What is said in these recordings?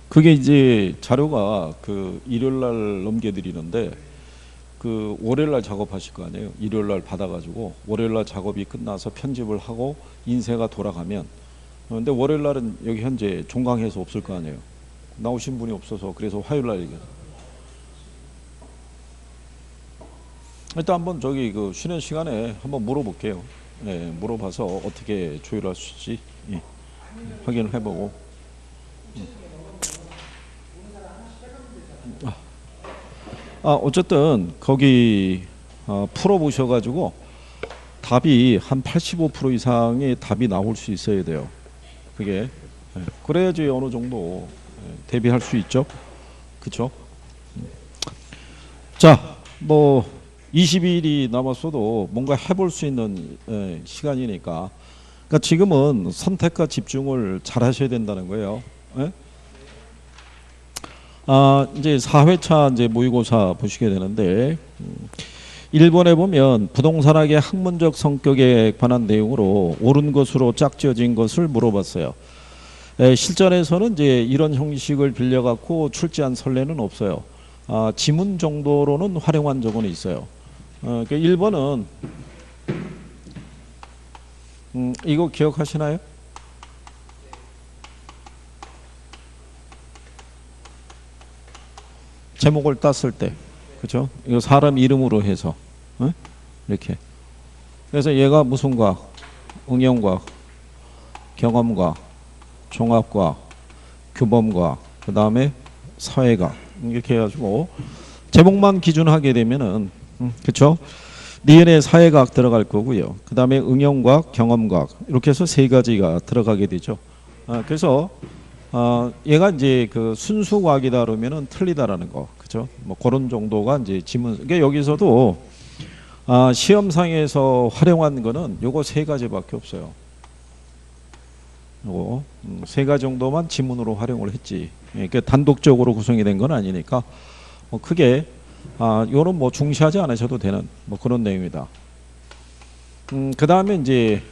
그게 이제 자료가 그 일요일 날 넘겨드리는데 그 월요일 날 작업하실 거 아니에요. 일요일 날 받아가지고 월요일 날 작업이 끝나서 편집을 하고 인쇄가 돌아가면 근데 월요일 날은 여기 현재 종강해서 없을 거 아니에요. 나오신 분이 없어서 그래서 화요일 날 얘기해요. 일단 한번 저기 그 쉬는 시간에 한번 물어볼게요. 예, 물어봐서 어떻게 조율할 수 있지 예, 확인을 해보고. 어쨌든 거기 풀어보셔가지고 답이 한 85% 이상의 답이 나올 수 있어야 돼요. 그게 예, 그래야지 어느 정도 대비할 수 있죠. 그쵸? 자, 뭐 20일이 남았어도 뭔가 해볼 수 있는 시간이니까. 그러니까 지금은 선택과 집중을 잘 하셔야 된다는 거예요. 예? 이제 4회차 이제 모의고사 보시게 되는데 1번에 보면 부동산학의 학문적 성격에 관한 내용으로 옳은 것으로 짝지어진 것을 물어봤어요. 실전에서는 이제 이런 형식을 빌려갖고 출제한 선례는 없어요. 지문 정도로는 활용한 적은 있어요. 그러니까 1번은 이거 기억하시나요? 제목을 땄을 때, 그죠? 이거 사람 이름으로 해서 이렇게. 그래서 얘가 무슨 과학? 응용과학, 경험과학, 종합과학, 규범과학, 그 다음에 사회과학 이렇게 해가지고 제목만 기준하게 되면은 그렇죠? 니은에 사회과학 들어갈 거고요. 그 다음에 응용과학, 경험과학 이렇게 해서 세 가지가 들어가게 되죠. 그래서 얘가 이제 그 순수과학이다 그러면은 틀리다라는 거, 그죠? 뭐 그런 정도가 이제 지문. 그러니까 여기서도 시험상에서 활용한 거는 요거 세 가지밖에 없어요. 요거 세 가지 정도만 지문으로 활용을 했지. 그러니까 단독적으로 구성이 된 건 아니니까 뭐 크게 요는 뭐 중시하지 않으셔도 되는 뭐 그런 내용이다. 그 다음에 이제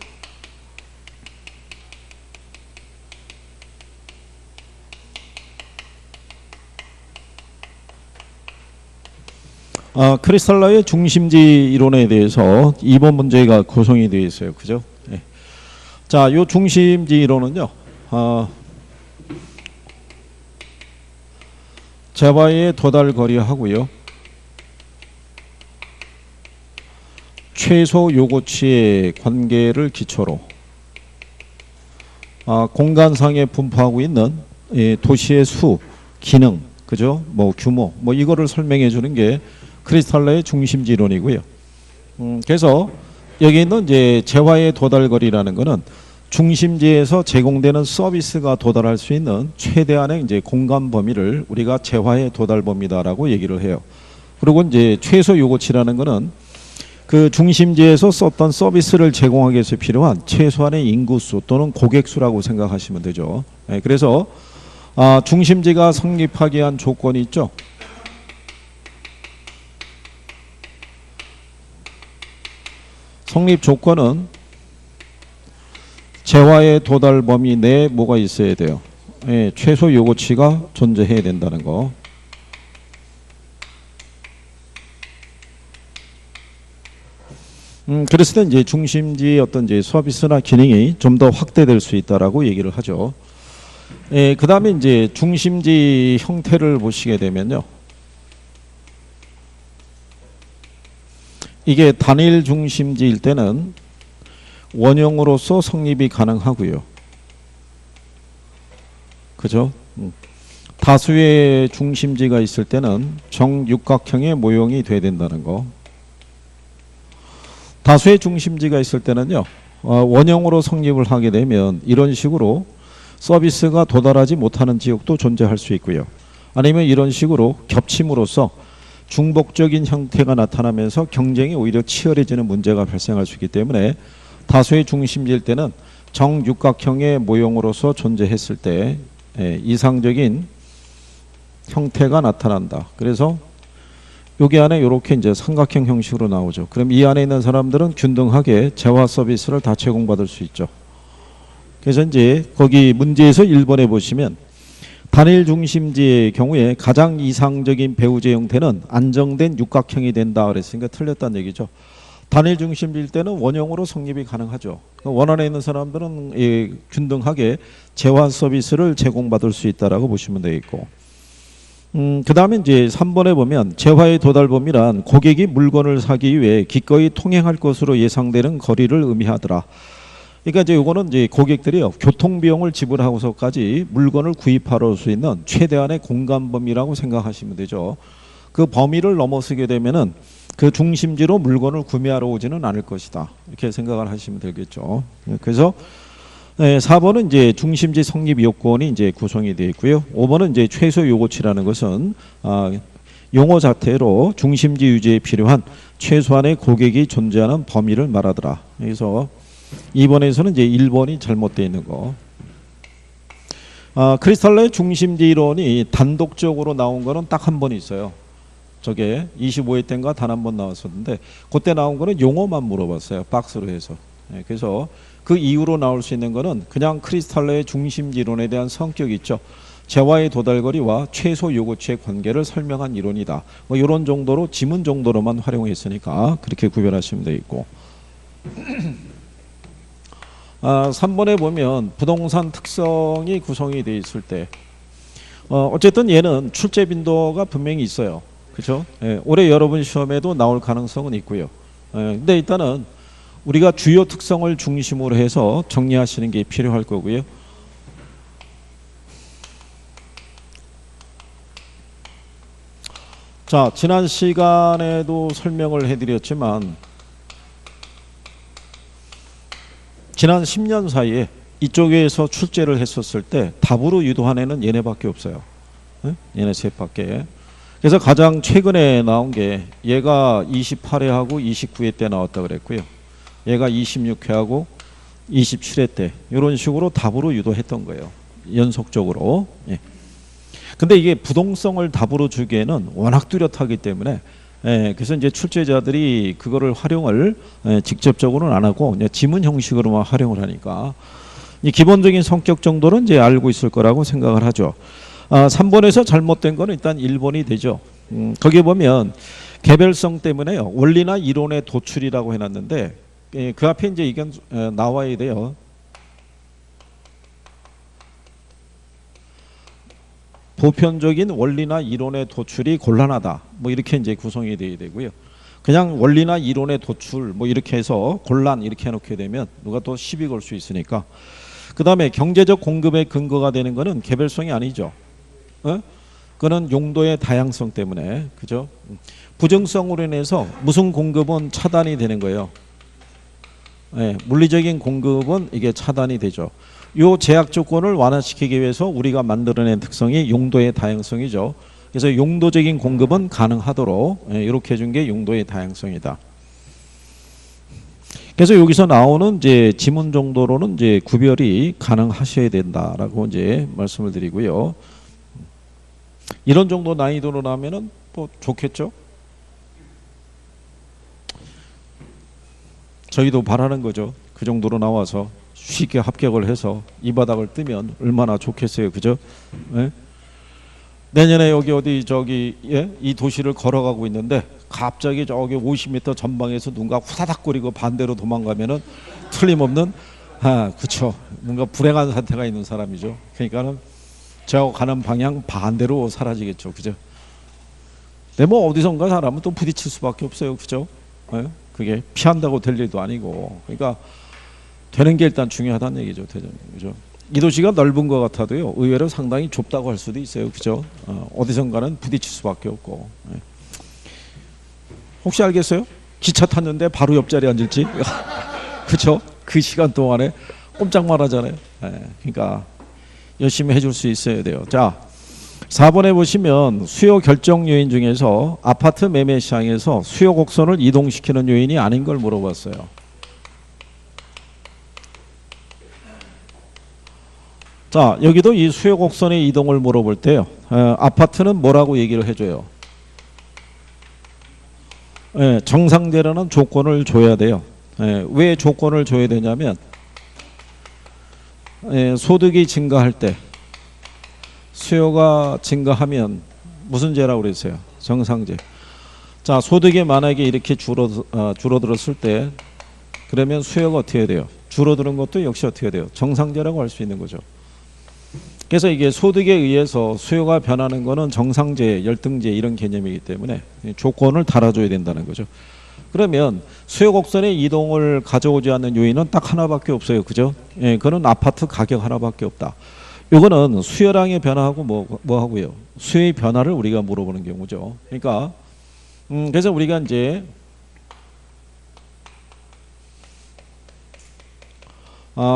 크리스탈라의 중심지 이론에 대해서 2번 문제가 구성이 되어 있어요. 그죠? 네. 자, 요 중심지 이론은요. 재화의 도달 거리하고요. 최소 요거치의 관계를 기초로 공간상에 분포하고 있는 도시의 수, 기능, 그죠? 뭐 규모, 뭐 이거를 설명해 주는 게 크리스탈라의 중심지 이론이고요. 그래서 여기 있는 이제 재화의 도달거리라는 거는 중심지에서 제공되는 서비스가 도달할 수 있는 최대한의 이제 공간 범위를 우리가 재화의 도달 범위다라고 얘기를 해요. 그리고 이제 최소 요거치라는 거는 그 중심지에서 썼던 서비스를 제공하기 위해서 필요한 최소한의 인구수 또는 고객수라고 생각하시면 되죠. 그래서 중심지가 성립하기 위한 조건이 있죠. 성립 조건은 재화의 도달 범위 내에 뭐가 있어야 돼요? 최소 요구치가 존재해야 된다는 거. 그랬을 때 이제 중심지의 어떤 이제 서비스나 기능이 좀 더 확대될 수 있다라고 얘기를 하죠. 그 다음에 이제 중심지 형태를 보시게 되면요. 이게 단일 중심지일 때는 원형으로서 성립이 가능하고요. 그죠? 다수의 중심지가 있을 때는 정육각형의 모형이 돼야 된다는 거. 다수의 중심지가 있을 때는요. 원형으로 성립을 하게 되면 이런 식으로 서비스가 도달하지 못하는 지역도 존재할 수 있고요. 아니면 이런 식으로 겹침으로써 중복적인 형태가 나타나면서 경쟁이 오히려 치열해지는 문제가 발생할 수 있기 때문에 다수의 중심지일 때는 정육각형의 모형으로서 존재했을 때 이상적인 형태가 나타난다. 그래서 여기 안에 이렇게 이제 삼각형 형식으로 나오죠. 그럼 이 안에 있는 사람들은 균등하게 재화 서비스를 다 제공받을 수 있죠. 그래서 이제 거기 문제에서 1번에 보시면 단일 중심지의 경우에 가장 이상적인 배우제 형태는 안정된 육각형이 된다 그랬으니까 틀렸다는 얘기죠. 단일 중심지일 때는 원형으로 성립이 가능하죠. 원안에 있는 사람들은 균등하게 재화 서비스를 제공받을 수 있다라고 보시면 되겠고, 그 다음에 이제 3번에 보면 재화의 도달 범위란 고객이 물건을 사기 위해 기꺼이 통행할 것으로 예상되는 거리를 의미하더라. 그러니까 이제 요거는 이제 고객들이요 교통 비용을 지불하고서까지 물건을 구입하러 올 수 있는 최대한의 공간 범위라고 생각하시면 되죠. 그 범위를 넘어서게 되면은 그 중심지로 물건을 구매하러 오지는 않을 것이다. 이렇게 생각을 하시면 되겠죠. 그래서 4번은 이제 중심지 성립 요건이 이제 구성이 되어 있고요. 5번은 이제 최소 요구치라는 것은 용어 자체로 중심지 유지에 필요한 최소한의 고객이 존재하는 범위를 말하더라. 그래서 2번에서는 이제 1번이 잘못되어 있는 거. 크리스탈러의 중심지 이론이 단독적으로 나온 거는 딱 한 번 있어요. 저게 25회 때인가 단 한 번 나왔었는데 그때 나온 거는 용어만 물어봤어요. 박스로 해서. 그래서 그 이후로 나올 수 있는 거는 그냥 크리스탈러의 중심지 이론에 대한 성격이 있죠. 재화의 도달거리와 최소 요구치의 관계를 설명한 이론이다. 뭐 이런 정도로 지문 정도로만 활용했으니까 그렇게 구별하시면 되겠고. 3번에 보면 부동산 특성이 구성이 되어 있을 때 어쨌든 얘는 출제 빈도가 분명히 있어요. 그렇죠? 올해 여러분 시험에도 나올 가능성은 있고요. 근데 일단은 우리가 주요 특성을 중심으로 해서 정리하시는 게 필요할 거고요. 자, 지난 시간에도 설명을 해드렸지만 지난 10년 사이에 이쪽에서 출제를 했었을 때 답으로 유도한 애는 얘네밖에 없어요. 얘네 셋밖에. 그래서 가장 최근에 나온 게 얘가 28회하고 29회 때 나왔다 그랬고요. 얘가 26회하고 27회 때 이런 식으로 답으로 유도했던 거예요. 연속적으로. 근데 이게 부동성을 답으로 주기에는 워낙 뚜렷하기 때문에 그래서 이제 출제자들이 그거를 활용을 직접적으로는 안 하고 그냥 지문 형식으로만 활용을 하니까 이 기본적인 성격 정도는 이제 알고 있을 거라고 생각을 하죠. 3번에서 잘못된 거는 일단 1번이 되죠. 거기에 보면 개별성 때문에요. 원리나 이론의 도출이라고 해놨는데 그 앞에 이제 이건 나와야 돼요. 보편적인 원리나 이론의 도출이 곤란하다. 뭐 이렇게 이제 구성이 돼야 되고요. 그냥 원리나 이론의 도출 뭐 이렇게 해서 곤란 이렇게 해놓게 되면 누가 또 시비 걸 수 있으니까. 그 다음에 경제적 공급의 근거가 되는 거는 개별성이 아니죠. 그거는 용도의 다양성 때문에 그죠? 부정성으로 인해서 무슨 공급은 차단이 되는 거예요. 물리적인 공급은 이게 차단이 되죠. 요 제약 조건을 완화시키기 위해서 우리가 만들어낸 특성이 용도의 다양성이죠. 그래서 용도적인 공급은 가능하도록 이렇게 해준 게 용도의 다양성이다. 그래서 여기서 나오는 이제 지문 정도로는 이제 구별이 가능하셔야 된다라고 이제 말씀을 드리고요. 이런 정도 난이도로 나면은 뭐 좋겠죠. 저희도 바라는 거죠. 그 정도로 나와서 쉽게 합격을 해서 이 바닥을 뜨면 얼마나 좋겠어요. 그죠? 내년에 여기 어디 저기 이 도시를 걸어가고 있는데 갑자기 저기 50m 전방에서 누군가 후다닥거리고 반대로 도망가면은 틀림없는 그쵸. 뭔가 불행한 사태가 있는 사람이죠. 그러니까는 저 가는 방향 반대로 사라지겠죠. 그죠? 근데 뭐 어디선가 사람은 또 부딪힐 수밖에 없어요. 그죠? 그게 피한다고 될 일도 아니고. 그러니까 되는 게 일단 중요하다는 얘기죠. 그죠? 이 도시가 넓은 것 같아도요. 의외로 상당히 좁다고 할 수도 있어요. 그죠? 어디선가는 부딪힐 수밖에 없고. 혹시 알겠어요? 기차 탔는데 바로 옆자리에 앉을지? 그죠? 그 시간 동안에 꼼짝만 하잖아요. 그러니까 열심히 해줄 수 있어야 돼요. 자, 4번에 보시면 수요 결정 요인 중에서 아파트 매매 시장에서 수요 곡선을 이동시키는 요인이 아닌 걸 물어봤어요. 자, 여기도 이 수요 곡선의 이동을 물어볼 때요. 아파트는 뭐라고 얘기를 해줘요? 정상되라는 조건을 줘야 돼요. 왜 조건을 줘야 되냐면 소득이 증가할 때 수요가 증가하면 무슨 죄라고 그랬어요? 정상죄. 자, 소득이 만약에 이렇게 줄어들었을 때 그러면 수요가 어떻게 돼요? 줄어드는 것도 역시 어떻게 돼요? 정상죄라고 할 수 있는 거죠. 그래서 이게 소득에 의해서 수요가 변하는 거는 정상죄, 열등죄 이런 개념이기 때문에 조건을 달아줘야 된다는 거죠. 그러면 수요 곡선의 이동을 가져오지 않는 요인은 딱 하나밖에 없어요. 그죠? 예, 그건 아파트 가격 하나밖에 없다. 이거는 수요량의 변화하고 뭐 하고요? 수요의 변화를 우리가 물어보는 경우죠. 그러니까 그래서 우리가 이제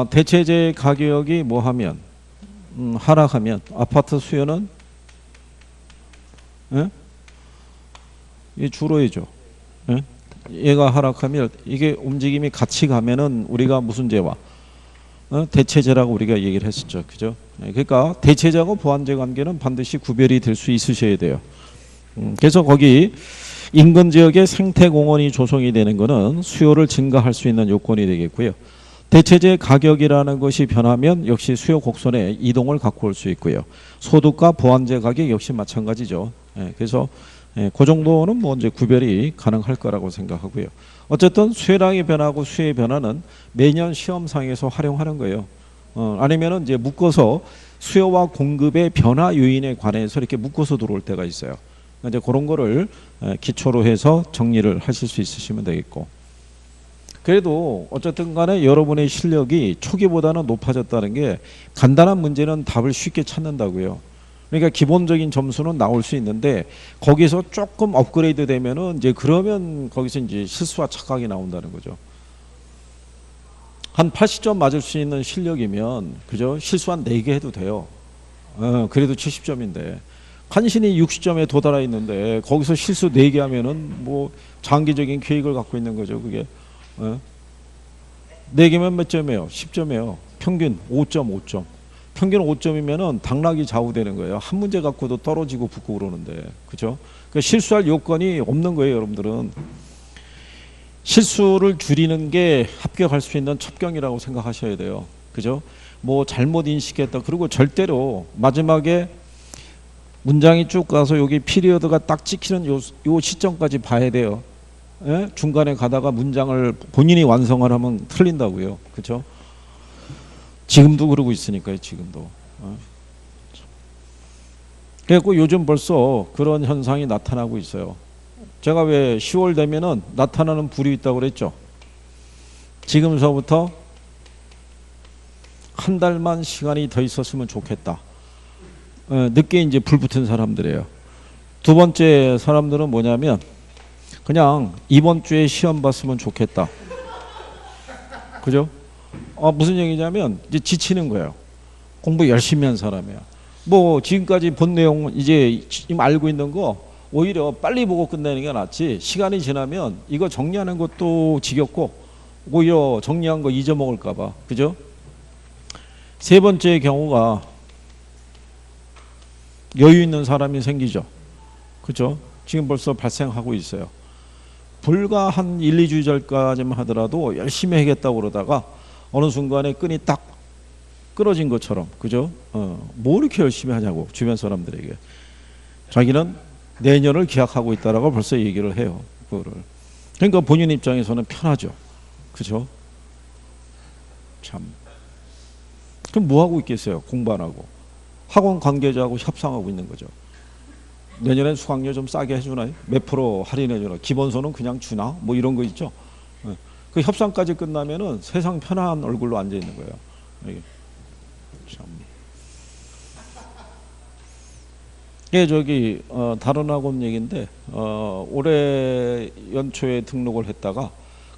대체재 가격이 뭐 하면 하락하면 아파트 수요는 예? 이 줄어야죠. 예? 얘가 하락하면 이게 움직임이 같이 가면은 우리가 무슨 재와 대체재라고 우리가 얘기를 했었죠. 그죠? 예, 그러니까 대체재하고 보완재 관계는 반드시 구별이 될 수 있으셔야 돼요. 그래서 거기 인근 지역의 생태공원이 조성이 되는 것은 수요를 증가할 수 있는 요건이 되겠고요. 대체재 가격이라는 것이 변하면 역시 수요 곡선의 이동을 갖고 올 수 있고요. 소득과 보완재 가격 역시 마찬가지죠. 예, 그래서 그 정도는 뭐 이제 구별이 가능할 거라고 생각하고요. 어쨌든 수요량이 변하고 수요의 변화는 매년 시험상에서 활용하는 거예요. 아니면은 이제 묶어서 수요와 공급의 변화 요인에 관해서 이렇게 묶어서 들어올 때가 있어요. 이제 그런 거를 기초로 해서 정리를 하실 수 있으시면 되겠고. 그래도 어쨌든 간에 여러분의 실력이 초기보다는 높아졌다는 게 간단한 문제는 답을 쉽게 찾는다고요. 그러니까 기본적인 점수는 나올 수 있는데 거기서 조금 업그레이드 되면은 이제 그러면 거기서 이제 실수와 착각이 나온다는 거죠. 한 80점 맞을 수 있는 실력이면 그죠? 실수 한 4개 해도 돼요. 그래도 70점인데 간신히 60점에 도달해 있는데 거기서 실수 4개 하면은 뭐 장기적인 계획을 갖고 있는 거죠. 그게 4개면 몇 점이에요? 10점이에요. 평균 5점. 평균 5점이면은 당락이 좌우되는 거예요. 한 문제 갖고도 떨어지고 붙고 그러는데. 그죠? 그러니까 실수할 요건이 없는 거예요, 여러분들은. 실수를 줄이는 게 합격할 수 있는 첩경이라고 생각하셔야 돼요. 그죠? 뭐 잘못 인식했다. 그리고 절대로 마지막에 문장이 쭉 가서 여기 피리어드가 딱 찍히는 요 시점까지 봐야 돼요. 예? 중간에 가다가 문장을 본인이 완성을 하면 틀린다고요. 그렇죠? 지금도 그러고 있으니까요. 지금도. 그래서 요즘 벌써 그런 현상이 나타나고 있어요. 제가 왜 10월 되면은 나타나는 불이 있다고 그랬죠. 지금서부터 한 달만 시간이 더 있었으면 좋겠다. 늦게 이제 불 붙은 사람들이에요. 두 번째 사람들은 뭐냐면 그냥 이번 주에 시험 봤으면 좋겠다. 그죠? 무슨 얘기냐면 이제 지치는 거예요. 공부 열심히 한 사람이야. 뭐 지금까지 본 내용 이제 알고 있는 거 오히려 빨리 보고 끝내는 게 낫지. 시간이 지나면 이거 정리하는 것도 지겹고 오히려 정리한 거 잊어먹을까 봐. 그죠? 세 번째 경우가 여유 있는 사람이 생기죠. 그죠? 지금 벌써 발생하고 있어요. 불과 한 1, 2주 전까지만 하더라도 열심히 하겠다고 그러다가 어느 순간에 끈이 딱 끊어진 것처럼. 그죠? 뭐 이렇게 열심히 하냐고 주변 사람들에게. 자기는 내년을 기약하고 있다라고 벌써 얘기를 해요. 그거를. 그러니까 본인 입장에서는 편하죠. 그죠? 참. 그럼 뭐 하고 있겠어요? 공부 안 하고. 학원 관계자하고 협상하고 있는 거죠. 내년에 수강료 좀 싸게 해주나요? 몇 프로 할인해 주나? 기본소는 그냥 주나? 뭐 이런 거 있죠. 그 협상까지 끝나면은 세상 편한 얼굴로 앉아 있는 거예요. 이게 참. 예, 저기 다른 학원 얘기인데 올해 연초에 등록을 했다가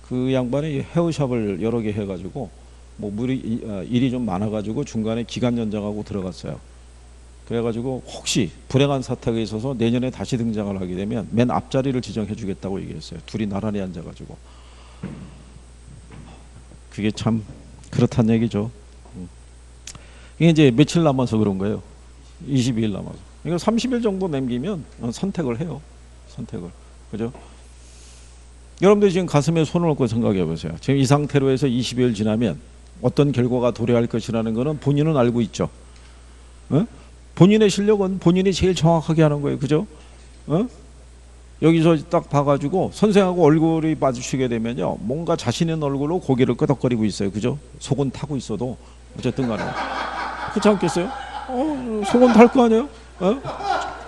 그 양반이 헤어샵을 여러 개 해가지고 뭐 일이 좀 많아가지고 중간에 기간 연장하고 들어갔어요. 그래가지고 혹시 불행한 사태가 있어서 내년에 다시 등장을 하게 되면 맨 앞자리를 지정해 주겠다고 얘기했어요. 둘이 나란히 앉아가지고. 그게 참 그렇단 얘기죠. 이게 이제 며칠 남아서 그런 거예요. 22일 남아서. 그러니까 30일 정도 남기면 선택을 해요. 선택을. 그죠? 여러분들 지금 가슴에 손을 얹고 생각해 보세요. 지금 이 상태로 해서 20일 지나면 어떤 결과가 도래할 것이라는 거는 본인은 알고 있죠. 본인의 실력은 본인이 제일 정확하게 하는 거예요. 그죠? 어? 여기서 딱 봐가지고 선생하고 얼굴이 마주치게 되면요, 뭔가 자신의 얼굴로 고개를 끄덕거리고 있어요. 그죠? 속은 타고 있어도 어쨌든 간에 그렇지 않겠어요? 속은 탈 거 아니에요? 어?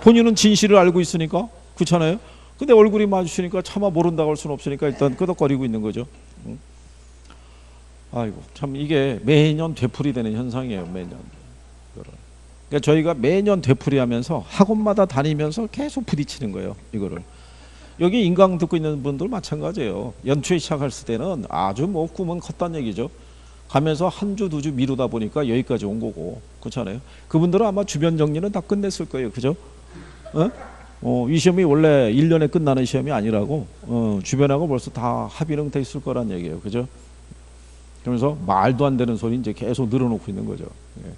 본인은 진실을 알고 있으니까. 그렇잖아요? 근데 얼굴이 마주치니까 차마 모른다고 할 수는 없으니까 일단 끄덕거리고 있는 거죠. 아이고, 참 이게 매년 되풀이되는 현상이에요. 매년. 그러니까 저희가 매년 되풀이하면서 학원마다 다니면서 계속 부딪히는 거예요. 이거를. 여기 인강 듣고 있는 분들 마찬가지예요. 연초에 시작했을 때는 아주 뭐 꿈은 컸단 얘기죠. 가면서 한 주, 두 주 미루다 보니까 여기까지 온 거고. 그렇잖아요. 그분들은 아마 주변 정리는 다 끝냈을 거예요. 그죠? 이 시험이 원래 1년에 끝나는 시험이 아니라고, 주변하고 벌써 다 합의는 돼 있을 거란 얘기예요. 그죠? 그러면서 말도 안 되는 소리 이제 계속 늘어놓고 있는 거죠. 예.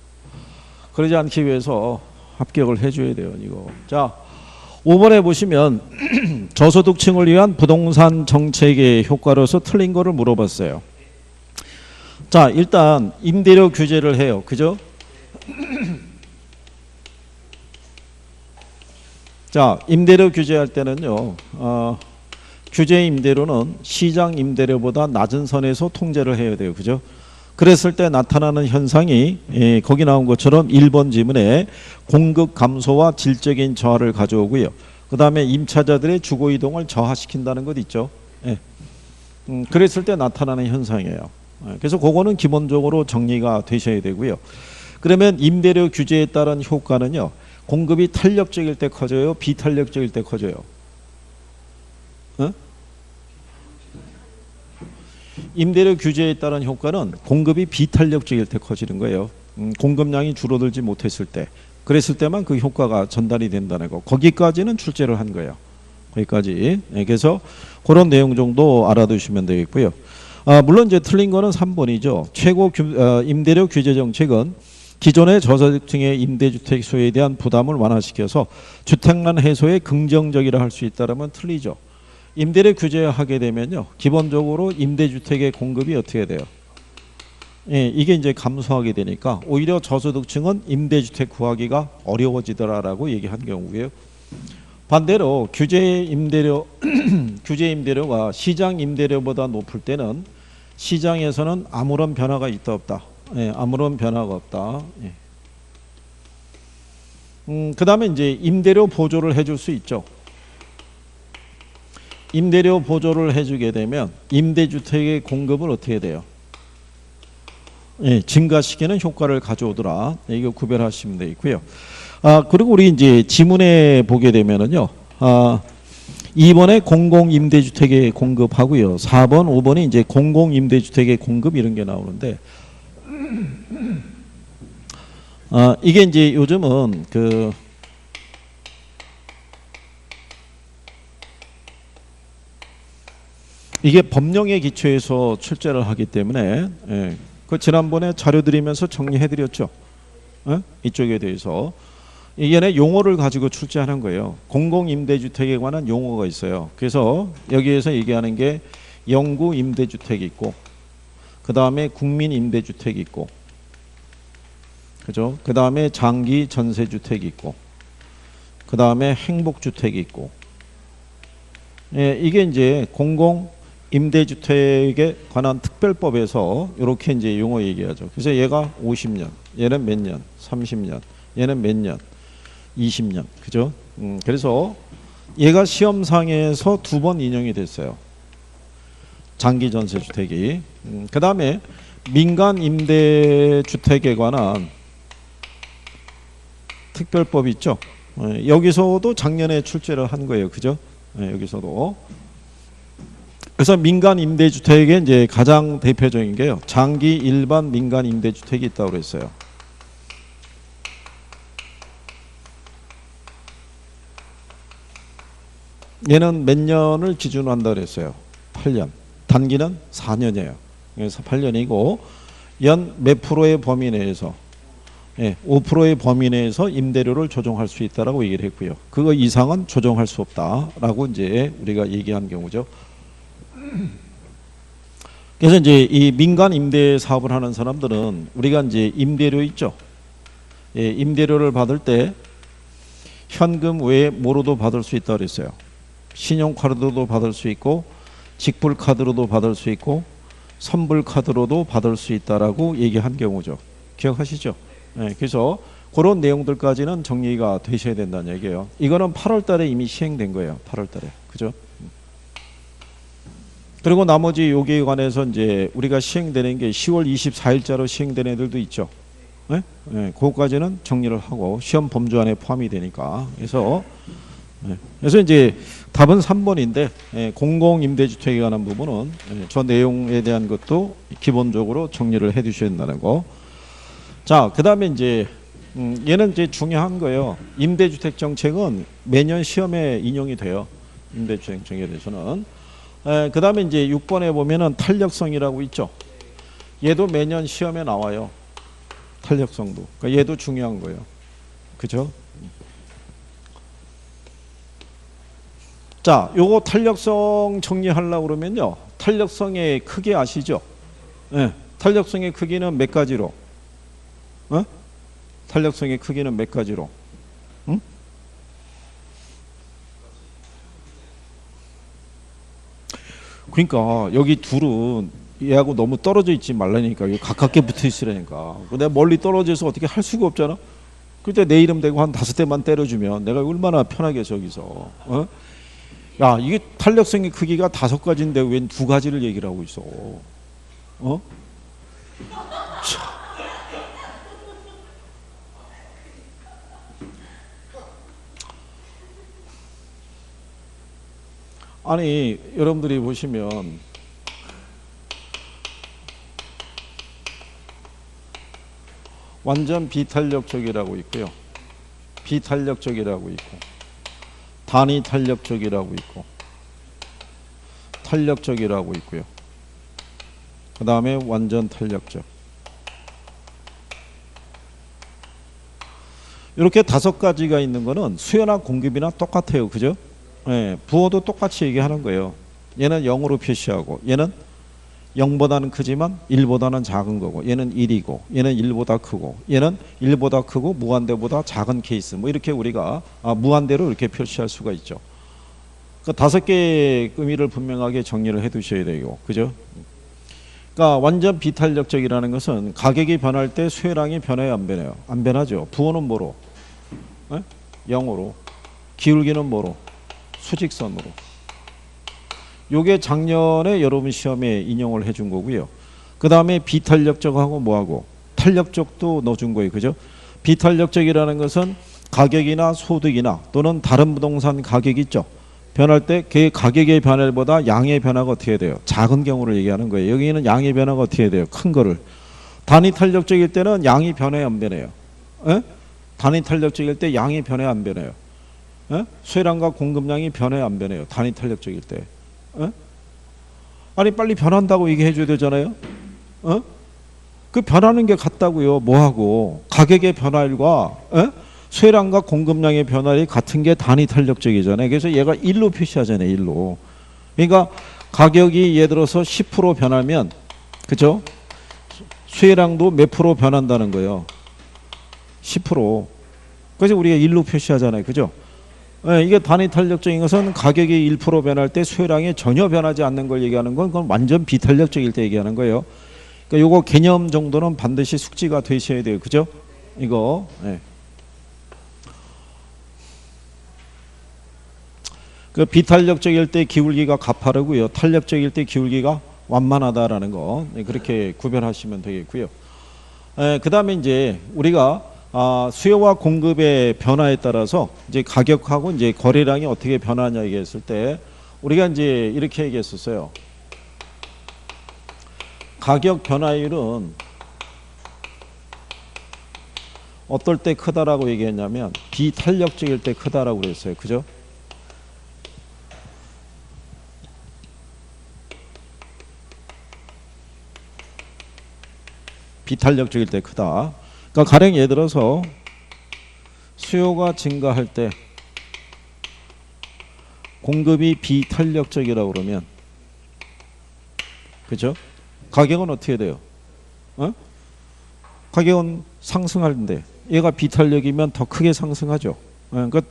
그러지 않기 위해서 합격을 해줘야 돼요. 이거. 자, 5번에 보시면 저소득층을 위한 부동산 정책의 효과로서 틀린 거를 물어봤어요. 자, 일단 임대료 규제를 해요. 그죠? 자, 임대료 규제할 때는요, 규제 임대료는 시장 임대료보다 낮은 선에서 통제를 해야 돼요. 그죠? 그랬을 때 나타나는 현상이 거기 나온 것처럼 1번 지문에 공급 감소와 질적인 저하를 가져오고요. 그 다음에 임차자들의 주거 이동을 저하시킨다는 것 있죠. 예. 그랬을 때 나타나는 현상이에요. 그래서 그거는 기본적으로 정리가 되셔야 되고요. 그러면 임대료 규제에 따른 효과는요, 공급이 탄력적일 때 커져요, 비탄력적일 때 커져요? 임대료 규제에 따른 효과는 공급이 비탄력적일 때 커지는 거예요. 공급량이 줄어들지 못했을 때, 그랬을 때만 그 효과가 전달이 된다는 거. 거기까지는 출제를 한 거예요. 거기까지. 그래서 그런 내용 정도 알아두시면 되겠고요. 물론 이제 틀린 거는 3번이죠. 최고 임대료 규제 정책은 기존의 저소득층의 임대주택 소유에 대한 부담을 완화시켜서 주택난 해소에 긍정적이라 할 수 있다면 틀리죠. 임대료 규제하게 되면요, 기본적으로 임대주택의 공급이 어떻게 돼요? 예, 이게 이제 감소하게 되니까 오히려 저소득층은 임대주택 구하기가 어려워지더라라고 얘기한 경우고요. 반대로 규제 임대료 규제 임대료가 시장 임대료보다 높을 때는 시장에서는 아무런 변화가 있다 없다. 예, 아무런 변화가 없다. 예. 그 다음에 이제 임대료 보조를 해줄 수 있죠. 임대료 보조를 해주게 되면 임대주택의 공급을 어떻게 돼요? 예, 증가시키는 효과를 가져오더라. 이거 구별하시면 되겠고요. 그리고 우리 이제 지문에 보게 되면은요, 2번에 공공임대주택의 공급하고요. 4번, 5번이 이제 공공임대주택의 공급 이런 게 나오는데, 이게 이제 요즘은 이게 법령에 기초해서 출제를 하기 때문에, 예, 그 지난번에 자료 드리면서 정리해 드렸죠. 이쪽에 대해서. 이게 용어를 가지고 출제하는 거예요. 공공임대주택에 관한 용어가 있어요. 그래서 여기에서 얘기하는 게 영구임대주택이 있고, 그 다음에 국민임대주택이 있고, 그죠? 그 다음에 장기전세주택이 있고, 그 다음에 행복주택이 있고, 예, 이게 이제 공공임대주택에 관한 특별법에서 이렇게 이제 용어 얘기하죠. 그래서 얘가 50년, 얘는 몇 년, 30년, 얘는 몇 년, 20년, 그죠? 그래서 얘가 시험상에서 2번 인용이 됐어요. 장기전세주택이. 그 다음에 민간임대주택에 관한 특별법 있죠. 여기서도 작년에 출제를 한 거예요. 그죠? 여기서도. 그래서 민간임대주택에 이제 가장 대표적인 게요, 장기 일반 민간임대주택이 있다고 그랬어요. 얘는 몇 년을 기준으로 한다고 그랬어요? 8년. 단기는 4년이에요. 그래서 8년이고 연 몇 프로의 범위 내에서, 예, 5%의 범위 내에서 임대료를 조정할 수 있다라고 얘기를 했고요. 그거 이상은 조정할 수 없다라고 이제 우리가 얘기한 경우죠. 그래서 이제 이 민간 임대 사업을 하는 사람들은 우리가 이제 임대료 있죠. 임대료를 받을 때 현금 외에 뭐로도 받을 수 있다고 그랬어요. 신용카드로도 받을 수 있고 직불카드로도 받을 수 있고 선불카드로도 받을 수 있다라고 얘기한 경우죠. 기억하시죠? 그래서 그런 내용들까지는 정리가 되셔야 된다는 얘기예요. 이거는 8월 달에 이미 시행된 거예요. 8월 달에. 그죠? 그리고 나머지 여기에 관해서 이제 우리가 시행되는 게 10월 24일자로 시행되는 애들도 있죠. 그거까지는 정리를 하고 시험 범주 안에 포함이 되니까. 그래서 이제 답은 3번인데 공공임대주택에 관한 부분은 저 내용에 대한 것도 기본적으로 정리를 해 두셔야 된다는 거. 자, 그 다음에 이제 얘는 이제 중요한 거예요. 임대주택 정책은 매년 시험에 인용이 돼요. 임대주택 정책에 대해서는. 그 다음에 이제 6번에 보면은 탄력성이라고 있죠. 얘도 매년 시험에 나와요. 탄력성도. 그러니까 얘도 중요한 거예요. 그죠? 자, 요거 탄력성 정리하려고 그러면요. 탄력성의 크기 아시죠? 탄력성의 크기는 몇 가지로? 탄력성의 크기는 몇 가지로? 응? 그러니까 여기 둘은 얘하고 너무 떨어져 있지 말라니까. 가깝게 붙어 있으라니까. 내가 멀리 떨어져서 어떻게 할 수가 없잖아. 그때 내 이름 대고 한 5대만 때려주면 내가 얼마나 편하게 저기서. 야, 이게 탄력성의 크기가 5가지인데 웬 2가지를 얘기를 하고 있어. 아니, 여러분들이 보시면 완전 비탄력적이라고 있고요. 비탄력적이라고 있고 단위 탄력적이라고 있고 탄력적이라고 있고요. 그 다음에 완전 탄력적. 이렇게 5가지가 있는 거는 수요나 공급이나 똑같아요. 그죠? 부호도 똑같이 얘기하는 거예요. 얘는 0으로 표시하고 얘는 0보다는 크지만 1보다는 작은 거고 얘는 1이고 얘는 1보다 크고 얘는 1보다 크고 무한대보다 작은 케이스 뭐 이렇게 우리가 무한대로 이렇게 표시할 수가 있죠. 그 5개의 의미를 분명하게 정리를 해 두셔야 되고 그죠? 그러니까 완전 비탄력적이라는 것은 가격이 변할 때 수요량이 변해요 안 변해요? 안 변하죠. 부호는 뭐로? 0으로. 기울기는 뭐로? 수직선으로. 요게 작년에 여러분 시험에 인용을 해준 거고요. 그 다음에 비탄력적하고 뭐하고 탄력적도 넣어준 거예요. 그죠? 비탄력적이라는 것은 가격이나 소득이나 또는 다른 부동산 가격 있죠. 변할 때 그 가격의 변화보다 양의 변화가 어떻게 돼요? 작은 경우를 얘기하는 거예요. 여기는 양의 변화가 어떻게 돼요? 큰 거를. 단위 탄력적일 때는 양이 변해요 안 변해요? 단위 탄력적일 때 양이 변해요 안 변해요? 수요량과 공급량이 변해요 안 변해요? 단위 탄력적일 때. 아니 빨리 변한다고 얘기해 줘야 되잖아요. 그 변하는 게 같다고요. 뭐하고 가격의 변화율과 수요량과 공급량의 변화율이 같은 게 단위 탄력적이잖아요. 그래서 얘가 1로 표시하잖아요. 1로. 그러니까 가격이 예를 들어서 10% 변하면 그죠? 수요량도 몇 프로 변한다는 거예요. 10%. 그래서 우리가 1로 표시하잖아요. 그죠? 이게 단위 탄력적인 것은 가격이 1% 변할 때 수요량이 전혀 변하지 않는 걸 얘기하는 건 그건 완전 비탄력적일 때 얘기하는 거예요. 그러니까 요거 개념 정도는 반드시 숙지가 되셔야 돼요. 그죠? 이거. 그 비탄력적일 때 기울기가 가파르고요. 탄력적일 때 기울기가 완만하다라는 거 그렇게 구별하시면 되겠고요. 그 다음에 이제 우리가 수요와 공급의 변화에 따라서 이제 가격하고 이제 거래량이 어떻게 변하냐 얘기했을 때 우리가 이제 이렇게 얘기했었어요. 가격 변화율은 어떨 때 크다라고 얘기했냐면 비탄력적일 때 크다라고 그랬어요. 그죠? 비탄력적일 때 크다. 그러니까 가령 예를 들어서 수요가 증가할 때 공급이 비탄력적이라고 그러면 그죠? 가격은 어떻게 돼요? 가격은 상승하는데 얘가 비탄력이면 더 크게 상승하죠. 그러니까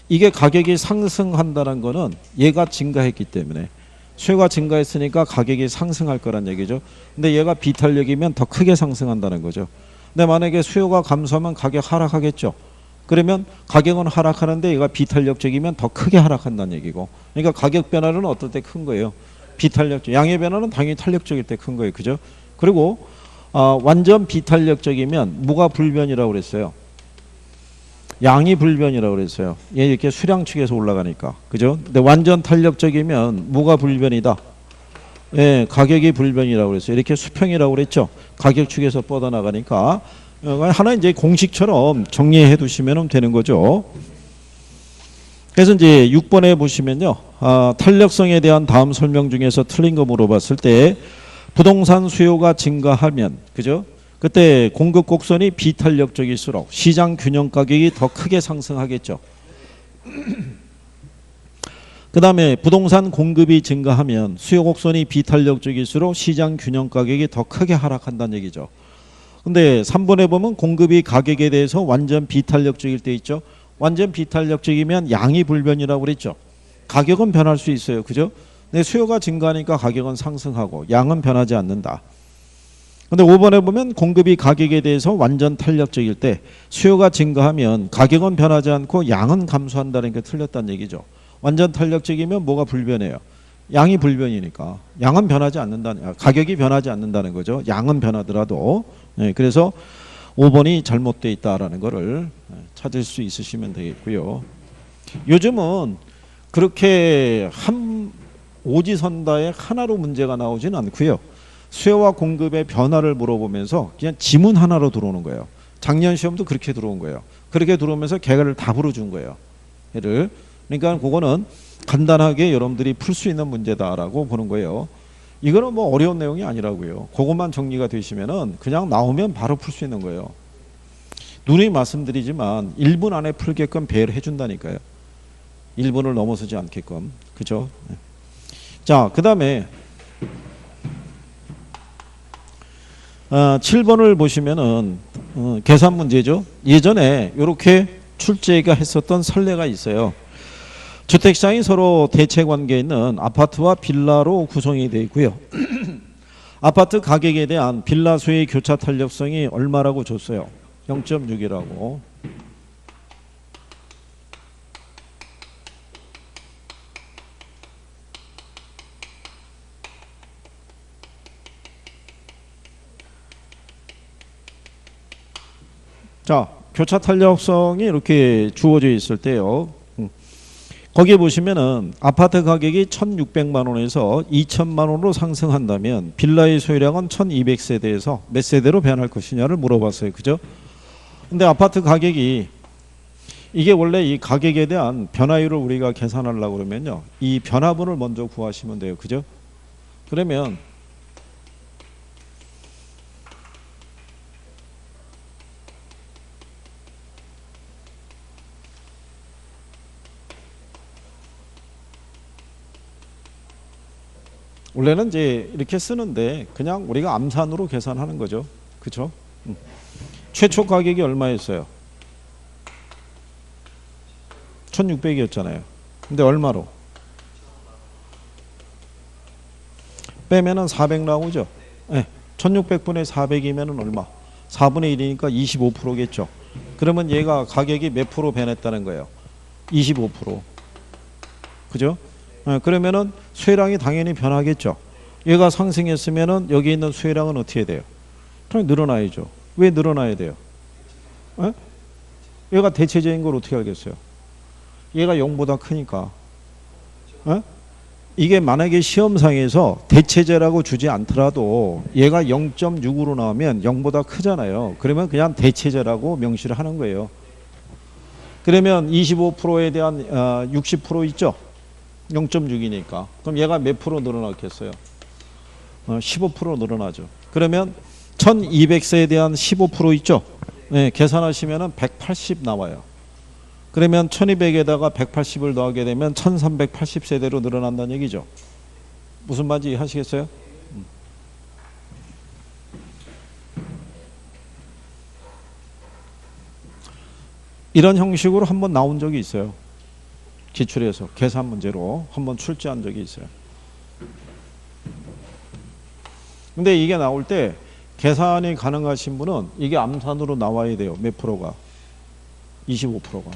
이게 가격이 상승한다는 거는 얘가 증가했기 때문에 수요가 증가했으니까 가격이 상승할 거란 얘기죠. 근데 얘가 비탄력이면 더 크게 상승한다는 거죠. 근데 만약에 수요가 감소하면 가격 하락하겠죠. 그러면 가격은 하락하는데 얘가 비탄력적이면 더 크게 하락한다는 얘기고. 그러니까 가격 변화는 어떨 때 큰 거예요? 비탄력적. 양의 변화는 당연히 탄력적일 때 큰 거예요. 그죠? 그리고 완전 비탄력적이면 무가 불변이라고 그랬어요. 양이 불변이라고 그랬어요. 얘 이렇게 수량축에서 올라가니까. 그죠? 근데 완전 탄력적이면 무가 불변이다. 예, 가격이 불변이라고 그랬어요. 이렇게 수평이라고 그랬죠. 가격축에서 뻗어나가니까. 하나 이제 공식처럼 정리해 두시면 되는 거죠. 그래서 이제 6번에 보시면요. 탄력성에 대한 다음 설명 중에서 틀린 거 물어봤을 때 부동산 수요가 증가하면, 그죠? 그때 공급 곡선이 비탄력적일수록 시장 균형 가격이 더 크게 상승하겠죠. 그 다음에 부동산 공급이 증가하면 수요 곡선이 비탄력적일수록 시장 균형 가격이 더 크게 하락한다는 얘기죠. 근데 3번에 보면 공급이 가격에 대해서 완전 비탄력적일 때 있죠. 완전 비탄력적이면 양이 불변이라고 그랬죠. 가격은 변할 수 있어요. 그죠? 근데 수요가 증가하니까 가격은 상승하고 양은 변하지 않는다. 근데 5번에 보면 공급이 가격에 대해서 완전 탄력적일 때 수요가 증가하면 가격은 변하지 않고 양은 감소한다는 게 틀렸다는 얘기죠. 완전 탄력적이면 뭐가 불변해요? 양이 불변이니까 양은 변하지 않는다는, 가격이 변하지 않는다는 거죠. 양은 변하더라도. 네, 그래서 5번이 잘못되어 있다라는 거를 찾을 수 있으시면 되겠고요. 요즘은 그렇게 한 오지선다에 하나로 문제가 나오지는 않고요. 수요와 공급의 변화를 물어보면서 그냥 지문 하나로 들어오는 거예요. 작년 시험도 그렇게 들어온 거예요. 그렇게 들어오면서 걔를 답으로 준 거예요. 얘를. 그러니까 그거는 간단하게 여러분들이 풀 수 있는 문제다라고 보는 거예요. 이거는 뭐 어려운 내용이 아니라고요. 그것만 정리가 되시면은 그냥 나오면 바로 풀 수 있는 거예요. 누누이 말씀드리지만 1분 안에 풀게끔 배를 해준다니까요. 1분을 넘어서지 않게끔. 그죠? 자, 그 다음에 7번을 보시면은 계산 문제죠. 예전에 이렇게 출제가 했었던 선례가 있어요. 주택시장이 서로 대체 관계에 있는 아파트와 빌라로 구성이 되어 있고요. 아파트 가격에 대한 빌라 수의 교차 탄력성이 얼마라고 줬어요? 0.6이라고. 자, 교차 탄력성이 이렇게 주어져 있을 때요. 거기에 보시면은 아파트 가격이 1,600만 원에서 2,000만 원으로 상승한다면 빌라의 소유량은 1,200세대에서 몇 세대로 변할 것이냐를 물어봤어요. 그죠? 근데 아파트 가격이 이게 원래 이 가격에 대한 변화율을 우리가 계산하려고 그러면요. 이 변화분을 먼저 구하시면 돼요. 그죠? 그러면 원래는 이제 이렇게 쓰는데 그냥 우리가 암산으로 계산하는 거죠. 그렇죠? 최초 가격이 얼마였어요? 1,600이었잖아요. 근데 얼마로? 빼면은 400 나오죠. 네. 1,600분의 400이면은 얼마? 4분의 1이니까 25%겠죠. 그러면 얘가 가격이 몇 프로 변했다는 거예요? 25%. 그죠? 그러면은 수요량이 당연히 변하겠죠. 얘가 상승했으면은 여기 있는 수요량은 어떻게 돼요? 당연히 늘어나야죠. 왜 늘어나야 돼요? 에? 얘가 대체제인 걸 어떻게 알겠어요? 얘가 0보다 크니까. 에? 이게 만약에 시험상에서 대체제라고 주지 않더라도 얘가 0.6으로 나오면 0보다 크잖아요. 그러면 그냥 대체제라고 명시를 하는 거예요. 그러면 25%에 대한 60% 있죠? 0.6이니까. 그럼 얘가 몇 프로 늘어났겠어요? 15% 늘어나죠. 그러면 1200세에 대한 15% 있죠? 네, 계산하시면 180 나와요. 그러면 1200에다가 180을 더하게 되면 1380세대로 늘어난다는 얘기죠. 무슨 말인지 하시겠어요? 이런 형식으로 한번 나온 적이 있어요. 기출에서 계산 문제로 한번 출제한 적이 있어요. 근데 이게 나올 때 계산이 가능하신 분은 이게 암산으로 나와야 돼요. 몇 프로가? 25%가.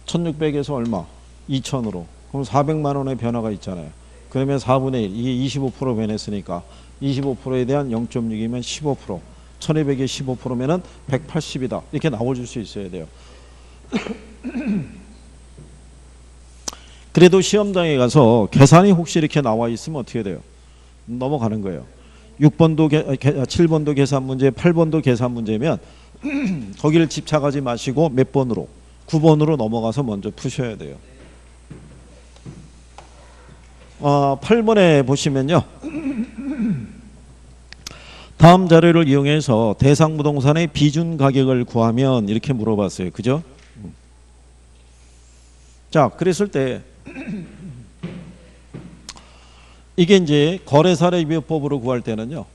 1600에서 얼마? 2000으로. 그럼 400만 원의 변화가 있잖아요. 그러면 4분의 1. 이게 25% 변했으니까 25%에 대한 0.6이면 15%. 1200에 15%면은 180이다. 이렇게 나올 수 있어야 돼요. 그래도 시험장에 가서 계산이 혹시 이렇게 나와 있으면 어떻게 돼요? 넘어가는 거예요. 6번도 7번도 계산 문제, 8번도 계산 문제면 거기를 집착하지 마시고 몇 번으로? 9번으로 넘어가서 먼저 푸셔야 돼요. 8번에 보시면요. 다음 자료를 이용해서 대상 부동산의 비준 가격을 구하면 이렇게 물어봤어요. 그죠? 자, 그랬을 때 이게 이제 거래 사례 비교법으로 구할 때는요.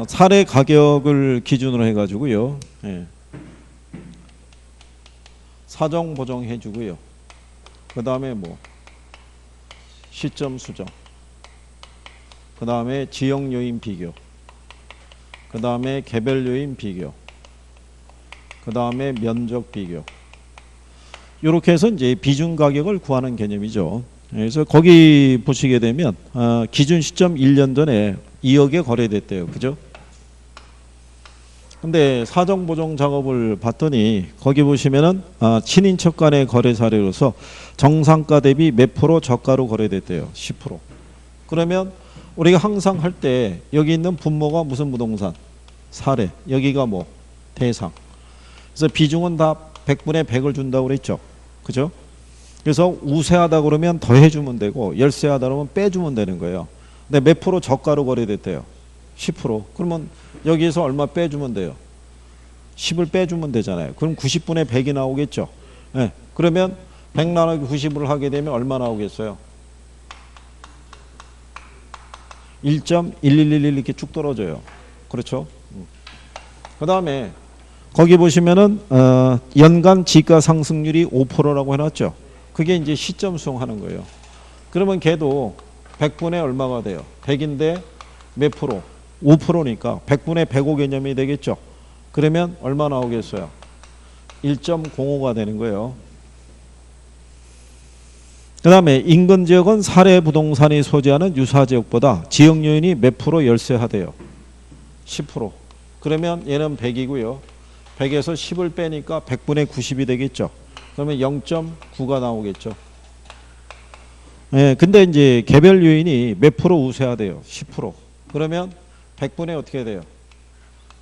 사례 가격을 기준으로 해가지고요. 예. 사정 보정해 주고요. 그 다음에 뭐 시점 수정, 그 다음에 지역 요인 비교, 그 다음에 개별 요인 비교, 그 다음에 면적 비교. 이렇게 해서 이제 비중 가격을 구하는 개념이죠. 그래서 거기 보시게 되면 기준 시점 1년 전에 2억에 거래됐대요. 그죠? 근데 사정 보정 작업을 봤더니 거기 보시면은 친인척 간의 거래 사례로서 정상가 대비 몇 프로 저가로 거래됐대요. 10%. 그러면 우리가 항상 할 때 여기 있는 분모가 무슨 부동산? 사례. 여기가 뭐? 대상. 그래서 비중은 다 100분의 100을 준다고 그랬죠. 그죠? 그래서 우세하다 그러면 더해주면 되고 열세하다 그러면 빼주면 되는 거예요. 근데 몇 프로 저가로 거래됐대요? 10%. 그러면 여기에서 얼마 빼주면 돼요? 10을 빼주면 되잖아요. 그럼 90분의 100이 나오겠죠. 네. 그러면 100 나누기 90을 하게 되면 얼마 나오겠어요? 1.1111 이렇게 쭉 떨어져요. 그렇죠? 그 다음에 거기 보시면은 연간 지가 상승률이 5%라고 해놨죠. 그게 이제 시점 수용하는 거예요. 그러면 걔도 100분의 얼마가 돼요? 100인데 몇 프로? 5%니까 100분의 105 개념이 되겠죠. 그러면 얼마 나오겠어요? 1.05가 되는 거예요. 그 다음에 인근 지역은 사례 부동산이 소재하는 유사 지역보다 지역 요인이 몇 프로 열세하대요? 10%. 그러면 얘는 100이고요. 100에서 10을 빼니까 100분의 90이 되겠죠. 그러면 0.9가 나오겠죠. 예, 근데 이제 개별 요인이 몇 프로 우세하대요? 10%. 그러면 100분의 어떻게 돼요?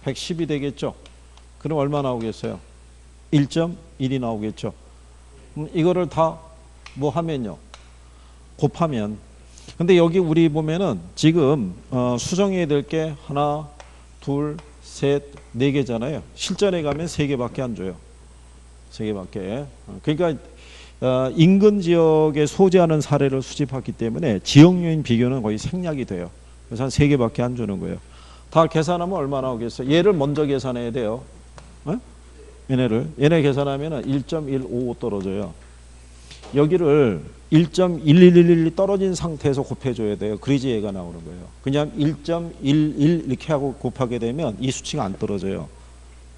110이 되겠죠. 그럼 얼마 나오겠어요? 1.1이 나오겠죠. 이거를 다 뭐 하면요? 곱하면. 근데 여기 우리 보면은 지금 수정해야 될 게 하나, 둘, 셋, 네 개잖아요. 실전에 가면 세 개밖에 안 줘요. 세 개밖에. 그러니까 인근 지역에 소재하는 사례를 수집했기 때문에 지역 요인 비교는 거의 생략이 돼요. 그래서 한 세 개밖에 안 주는 거예요. 다 계산하면 얼마 나오겠어요? 얘를 먼저 계산해야 돼요. 얘네 계산하면 1.155 떨어져요. 여기를 1.1111 떨어진 상태에서 곱해줘야 돼요. 그래야지 얘가 나오는 거예요. 그냥 1.11 이렇게 하고 곱하게 되면 이 수치가 안 떨어져요.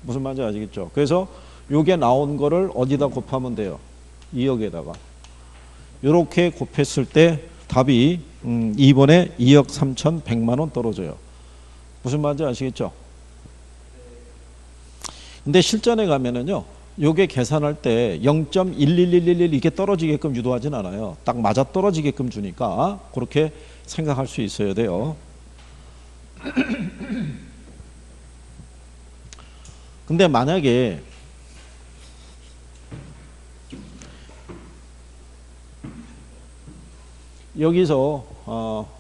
무슨 말인지 아시겠죠? 그래서 요게 나온 거를 어디다 곱하면 돼요? 2억에다가. 이렇게 곱했을 때 답이 2번에 2억 3,100만 원 떨어져요. 무슨 말인지 아시겠죠? 근데 실전에 가면은요. 요게 계산할 때 0.11111 이게 떨어지게끔 유도하진 않아요. 딱 맞아 떨어지게끔 주니까 그렇게 생각할 수 있어야 돼요. 근데 만약에 여기서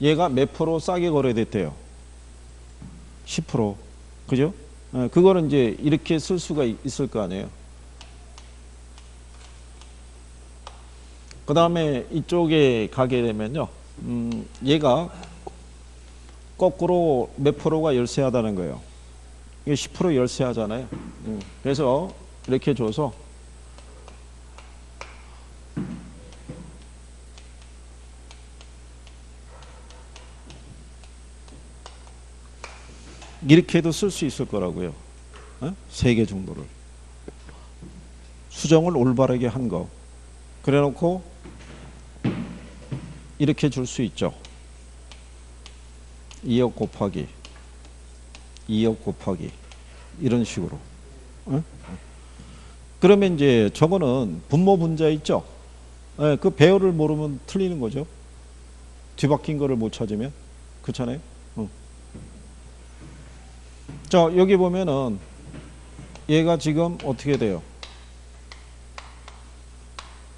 얘가 몇 프로 싸게 거래됐대요? 10%. 그죠? 그거는 이제 이렇게 쓸 수가 있을 거 아니에요. 그 다음에 이쪽에 가게 되면요. 얘가 거꾸로 몇 프로가 열세하다는 거예요. 이게 10% 열세 하잖아요. 그래서 이렇게 줘서 이렇게 해도 쓸 수 있을 거라고요. 3개 정도를. 수정을 올바르게 한 거. 그래 놓고 이렇게 줄 수 있죠. 2억 곱하기 2억 곱하기 이런 식으로. 그러면 이제 저거는 분모 분자 있죠. 그 배열을 모르면 틀리는 거죠. 뒤바뀐 거를 못 찾으면. 그렇잖아요. 자, 여기 보면은 얘가 지금 어떻게 돼요?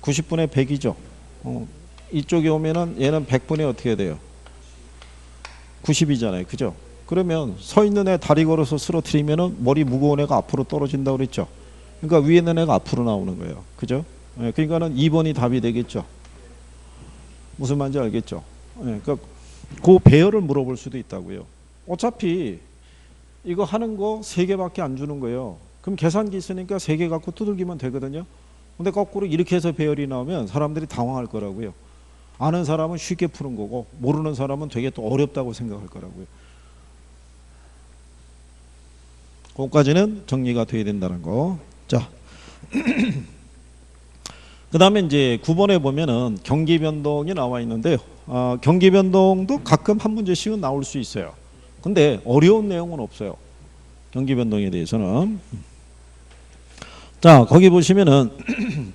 90분의 100이죠. 이쪽에 오면은 얘는 100분의 어떻게 돼요? 90이잖아요. 그죠? 그러면 서 있는 애 다리 걸어서 쓰러뜨리면은 머리 무거운 애가 앞으로 떨어진다고 그랬죠. 그러니까 위에 있는 애가 앞으로 나오는 거예요. 그죠? 그러니까는 2번이 답이 되겠죠. 무슨 말인지 알겠죠? 그러니까 그 배열을 물어볼 수도 있다고요. 어차피 이거 하는 거 3개밖에 안 주는 거예요. 그럼 계산기 있으니까 3개 갖고 두들기면 되거든요. 근데 거꾸로 이렇게 해서 배열이 나오면 사람들이 당황할 거라고요. 아는 사람은 쉽게 푸는 거고 모르는 사람은 되게 또 어렵다고 생각할 거라고요. 그것까지는 정리가 돼야 된다는 거. 자, 그 다음에 이제 9번에 보면은 경기 변동이 나와 있는데요. 경기 변동도 가끔 한 문제씩은 나올 수 있어요. 근데 어려운 내용은 없어요. 경기 변동에 대해서는. 자, 거기 보시면은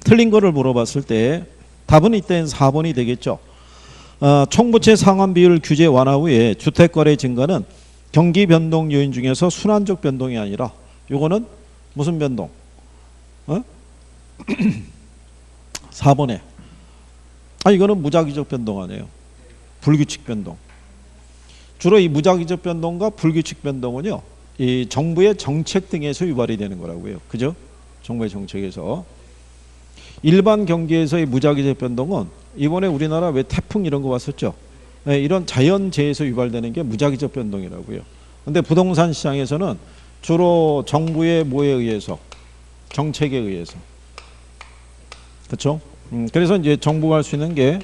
틀린 거를 물어봤을 때 답은 이때는 4번이 되겠죠. 총부채 상환 비율 규제 완화 후에 주택거래 증가는 경기 변동 요인 중에서 순환적 변동이 아니라 요거는 무슨 변동? 4번에. 이거는 무작위적 변동 아니에요. 불규칙 변동. 주로 이 무작위적 변동과 불규칙 변동은요, 이 정부의 정책 등에서 유발이 되는 거라고요. 그죠? 정부의 정책에서. 일반 경기에서의 무작위적 변동은 이번에 우리나라 왜 태풍 이런 거 왔었죠? 이런 자연재해에서 유발되는 게 무작위적 변동이라고요. 근데 부동산 시장에서는 주로 정부의 뭐에 의해서? 정책에 의해서. 그렇죠? 그래서 이제 정부가 할 수 있는 게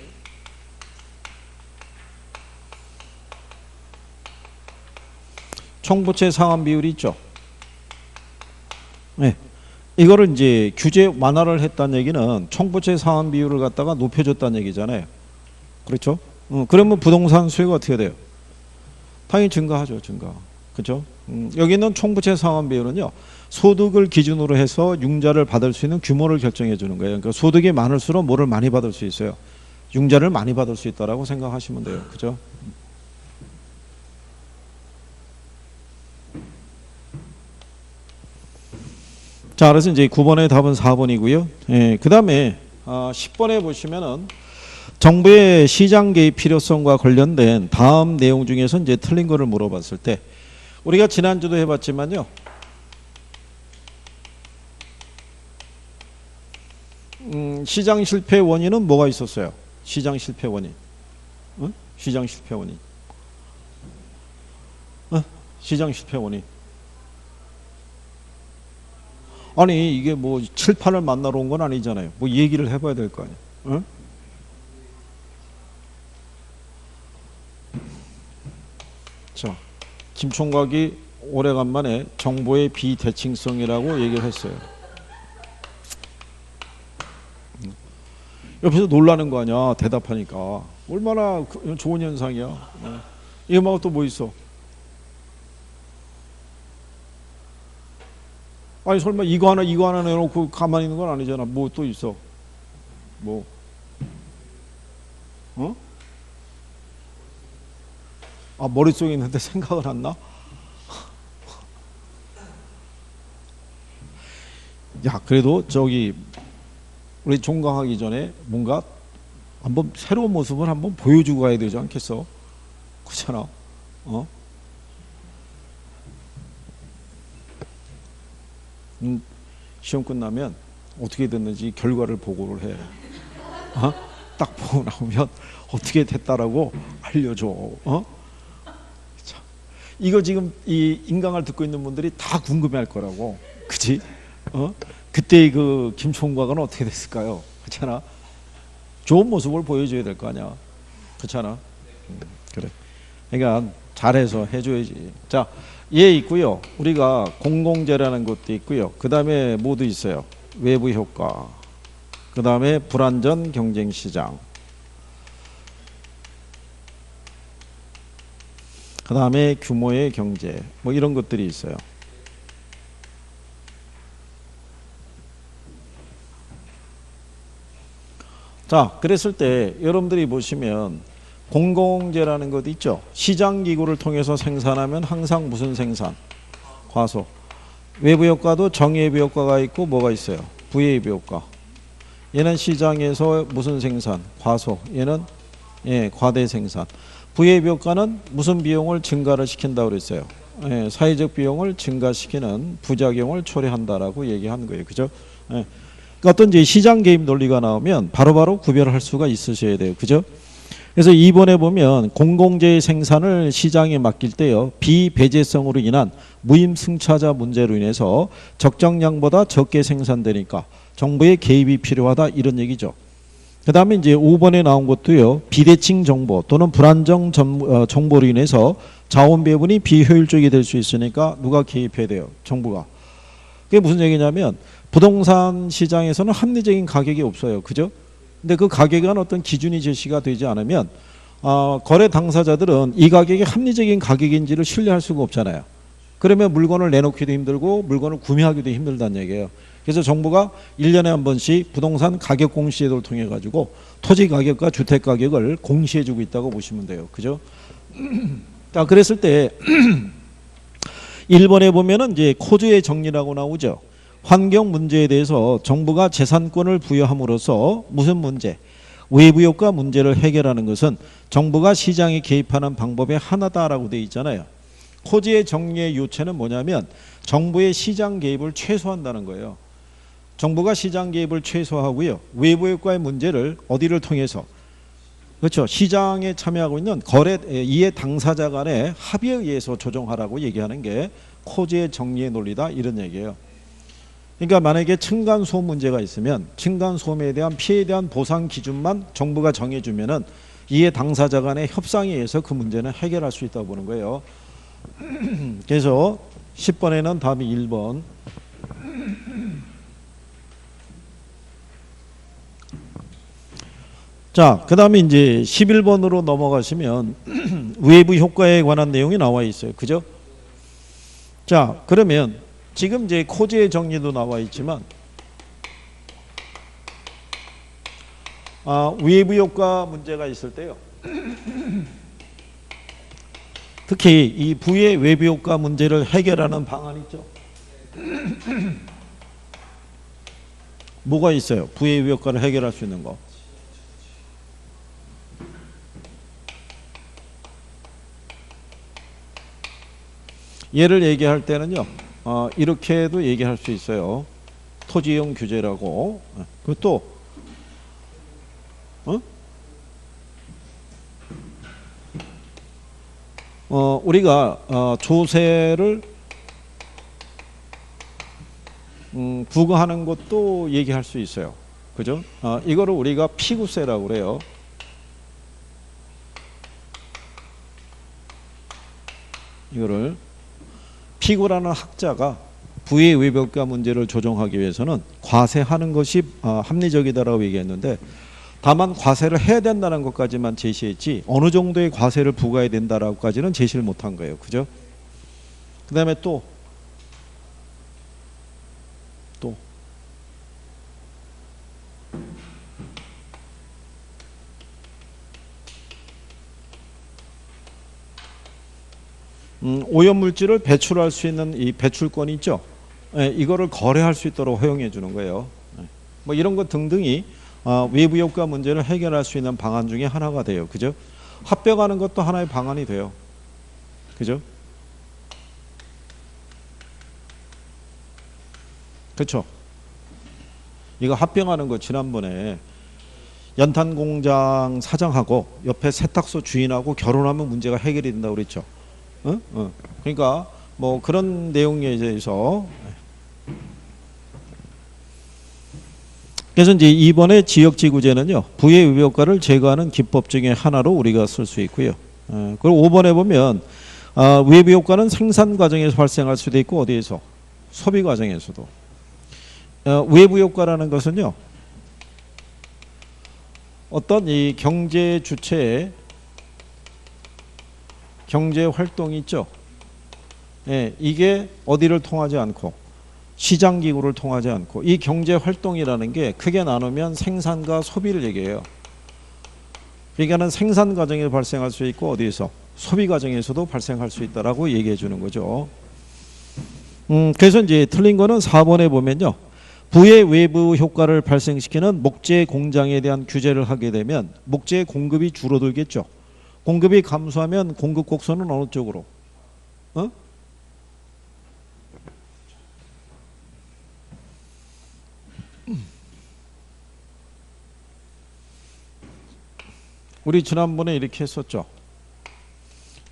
총부채 상환 비율이 있죠. 네. 이거를 이제 규제 완화를 했다는 얘기는 총부채 상환 비율을 갖다가 높여줬다는 얘기잖아요. 그렇죠? 그러면 부동산 수요가 어떻게 돼요? 당연히 증가하죠. 증가. 그렇죠? 여기는 총부채 상환 비율은요, 소득을 기준으로 해서 융자를 받을 수 있는 규모를 결정해 주는 거예요. 그러니까 소득이 많을수록 뭐를 많이 받을 수 있어요? 융자를 많이 받을 수 있다라고 생각하시면 돼요. 그렇죠? 자, 그래서 이제 9번의 답은 4번이고요. 그 다음에 10번에 보시면은 정부의 시장 개입 필요성과 관련된 다음 내용 중에서 이제 틀린 거를 물어봤을 때, 우리가 지난주도 해봤지만요, 시장 실패 원인은 뭐가 있었어요? 시장 실패 원인. 시장 실패 원인. 시장 실패 원인. 아니 이게 뭐 칠판을 만나러 온 건 아니잖아요. 뭐 얘기를 해봐야 될 거 아니에요. 자, 김 총각이 오래간만에 정보의 비대칭성이라고 얘기를 했어요. 옆에서 놀라는 거 아니야. 대답하니까. 얼마나 좋은 현상이야. 이거 말고 또 뭐 있어? 아니 설마 이거 하나 내놓고 가만히 있는 건 아니잖아. 뭐 또 있어? 뭐? 머릿속에 있는데 생각을 안 나? 야, 그래도 저기 우리 종강하기 전에 뭔가 한번 새로운 모습을 한번 보여주고 가야 되지 않겠어? 그렇잖아. 시험 끝나면 어떻게 됐는지 결과를 보고를 해. 딱 보고 나오면 어떻게 됐다라고 알려줘. 자, 이거 지금 이 인강을 듣고 있는 분들이 다 궁금해할 거라고, 그치? 그때 그 김 총각은 어떻게 됐을까요? 그렇잖아. 좋은 모습을 보여줘야 될 거 아니야, 그렇잖아. 그래. 그러니까 잘해서 해줘야지. 자, 얘 있고요. 우리가 공공재라는 것도 있고요. 그 다음에 뭐도 있어요? 외부 효과. 그 다음에 불완전 경쟁 시장. 그 다음에 규모의 경제. 뭐 이런 것들이 있어요. 자, 그랬을 때 여러분들이 보시면 공공재라는 것 있죠. 시장기구를 통해서 생산하면 항상 무슨 생산? 과소. 외부효과도 정외부효과가 있고 뭐가 있어요? 부외부효과. 얘는 시장에서 무슨 생산? 과소. 얘는 과대 생산. 부외부효과는 무슨 비용을 증가를 시킨다고 그랬어요? 사회적 비용을 증가시키는 부작용을 초래한다라고 얘기하는 거예요. 그죠? 그러니까 어떤 이제 시장 개입 논리가 나오면 바로바로 구별할 수가 있으셔야 돼요. 그죠? 그래서 이번에 보면 공공재의 생산을 시장에 맡길 때요, 비배제성으로 인한 무임승차자 문제로 인해서 적정량보다 적게 생산되니까 정부의 개입이 필요하다, 이런 얘기죠. 그 다음에 이제 5번에 나온 것도요, 비대칭 정보 또는 불안정 정보로 인해서 자원 배분이 비효율적이 될 수 있으니까 누가 개입해야 돼요? 정부가. 그게 무슨 얘기냐면 부동산 시장에서는 합리적인 가격이 없어요. 그죠? 근데 그 가격은 어떤 기준이 제시가 되지 않으면 거래 당사자들은 이 가격이 합리적인 가격인지를 신뢰할 수가 없잖아요. 그러면 물건을 내놓기도 힘들고 물건을 구매하기도 힘들다는 얘기예요. 그래서 정부가 1년에 한 번씩 부동산 가격 공시제도를 통해 가지고 토지 가격과 주택 가격을 공시해 주고 있다고 보시면 돼요. 그죠? 자, 그랬을 때 1번에 보면은 이제 코즈의 정리라고 나오죠. 환경 문제에 대해서 정부가 재산권을 부여함으로써 무슨 문제? 외부효과 문제를 해결하는 것은 정부가 시장에 개입하는 방법의 하나다라고 되어 있잖아요. 코지의 정리의 요체는 뭐냐면 정부의 시장 개입을 최소화한다는 거예요. 정부가 시장 개입을 최소화하고요. 외부효과의 문제를 어디를 통해서? 그렇죠. 시장에 참여하고 있는 거래 이해 당사자 간의 합의에 의해서 조정하라고 얘기하는 게 코지의 정리의 논리다, 이런 얘기예요. 그러니까 만약에 층간소음 문제가 있으면 층간소음에 대한 피해에 대한 보상 기준만 정부가 정해주면은 이해 당사자 간의 협상에 의해서 그 문제는 해결할 수 있다고 보는 거예요. 그래서 10번에는 답이 1번. 자, 그 다음에 이제 11번으로 넘어가시면 외부 효과에 관한 내용이 나와 있어요. 그죠? 자, 그러면 지금 이제 코지의 정리도 나와 있지만 외부 효과 문제가 있을 때요. 특히 이 부의 외부 효과 문제를 해결하는 방안 있죠. 뭐가 있어요? 부의 외부 효과를 해결할 수 있는 거. 얘를 얘기할 때는요. 이렇게도 얘기할 수 있어요. 토지용 규제라고. 그것도 우리가 조세를 부과하는 것도 얘기할 수 있어요. 그죠? 이거를 우리가 피구세라고 그래요. 이거를 피구라는 학자가 부의 외벽과 문제를 조정하기 위해서는 과세하는 것이 합리적이다라고 얘기했는데, 다만 과세를 해야 된다는 것까지만 제시했지 어느 정도의 과세를 부과해야 된다라고까지는 제시를 못한 거예요. 그죠? 그 다음에 또 오염물질을 배출할 수 있는 이 배출권이 있죠. 이거를 거래할 수 있도록 허용해 주는 거예요. 뭐 이런 것 등등이 외부 효과 문제를 해결할 수 있는 방안 중에 하나가 돼요. 그죠? 합병하는 것도 하나의 방안이 돼요. 그죠? 그렇죠? 이거 합병하는 거 지난번에 연탄공장 사장하고 옆에 세탁소 주인하고 결혼하면 문제가 해결이 된다고 그랬죠. 그러니까 뭐 그런 내용에 대해서 그래서 이제 이번에 지역지구제는요 부의 외효과를 제거하는 기법 중에 하나로 우리가 쓸 수 있고요. 그리고 5번에 보면 외부 효과는 생산 과정에서 발생할 수도 있고 어디에서 소비 과정에서도 외부 효과라는 것은요 어떤 이 경제 주체의 경제 활동이 있죠. 예, 이게 어디를 통하지 않고 시장 기구를 통하지 않고 이 경제 활동이라는 게 크게 나누면 생산과 소비를 얘기해요. 그러니까는 생산 과정에서 발생할 수 있고 어디에서 소비 과정에서도 발생할 수 있다라고 얘기해 주는 거죠. 그래서 이제 틀린 거는 4번에 보면요. 부의 외부 효과를 발생시키는 목재 공장에 대한 규제를 하게 되면 목재 공급이 줄어들겠죠. 공급이 감소하면 공급 곡선은 어느 쪽으로? 우리 지난번에 이렇게 했었죠.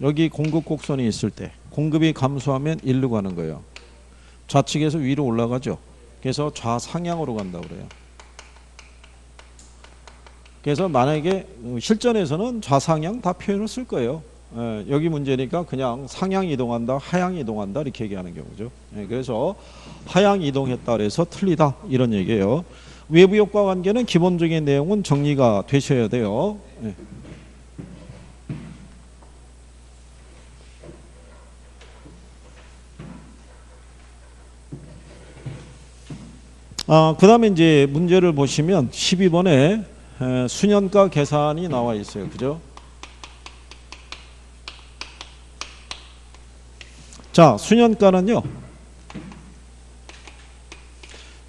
여기 공급 곡선이 있을 때 공급이 감소하면 일로 가는 거예요. 좌측에서 위로 올라가죠. 그래서 좌상향으로 간다고 그래요. 그래서 만약에 실전에서는 좌상향 다 표현을 쓸 거예요. 여기 문제니까 그냥 상향 이동한다, 하향 이동한다 이렇게 얘기하는 경우죠. 그래서 하향 이동했다 그래서 틀리다 이런 얘기예요. 외부 효과 관계는 기본적인 내용은 정리가 되셔야 돼요. 그 다음에 이제 문제를 보시면 12번에 수년가 계산이 나와 있어요. 그죠? 자, 수년가는요.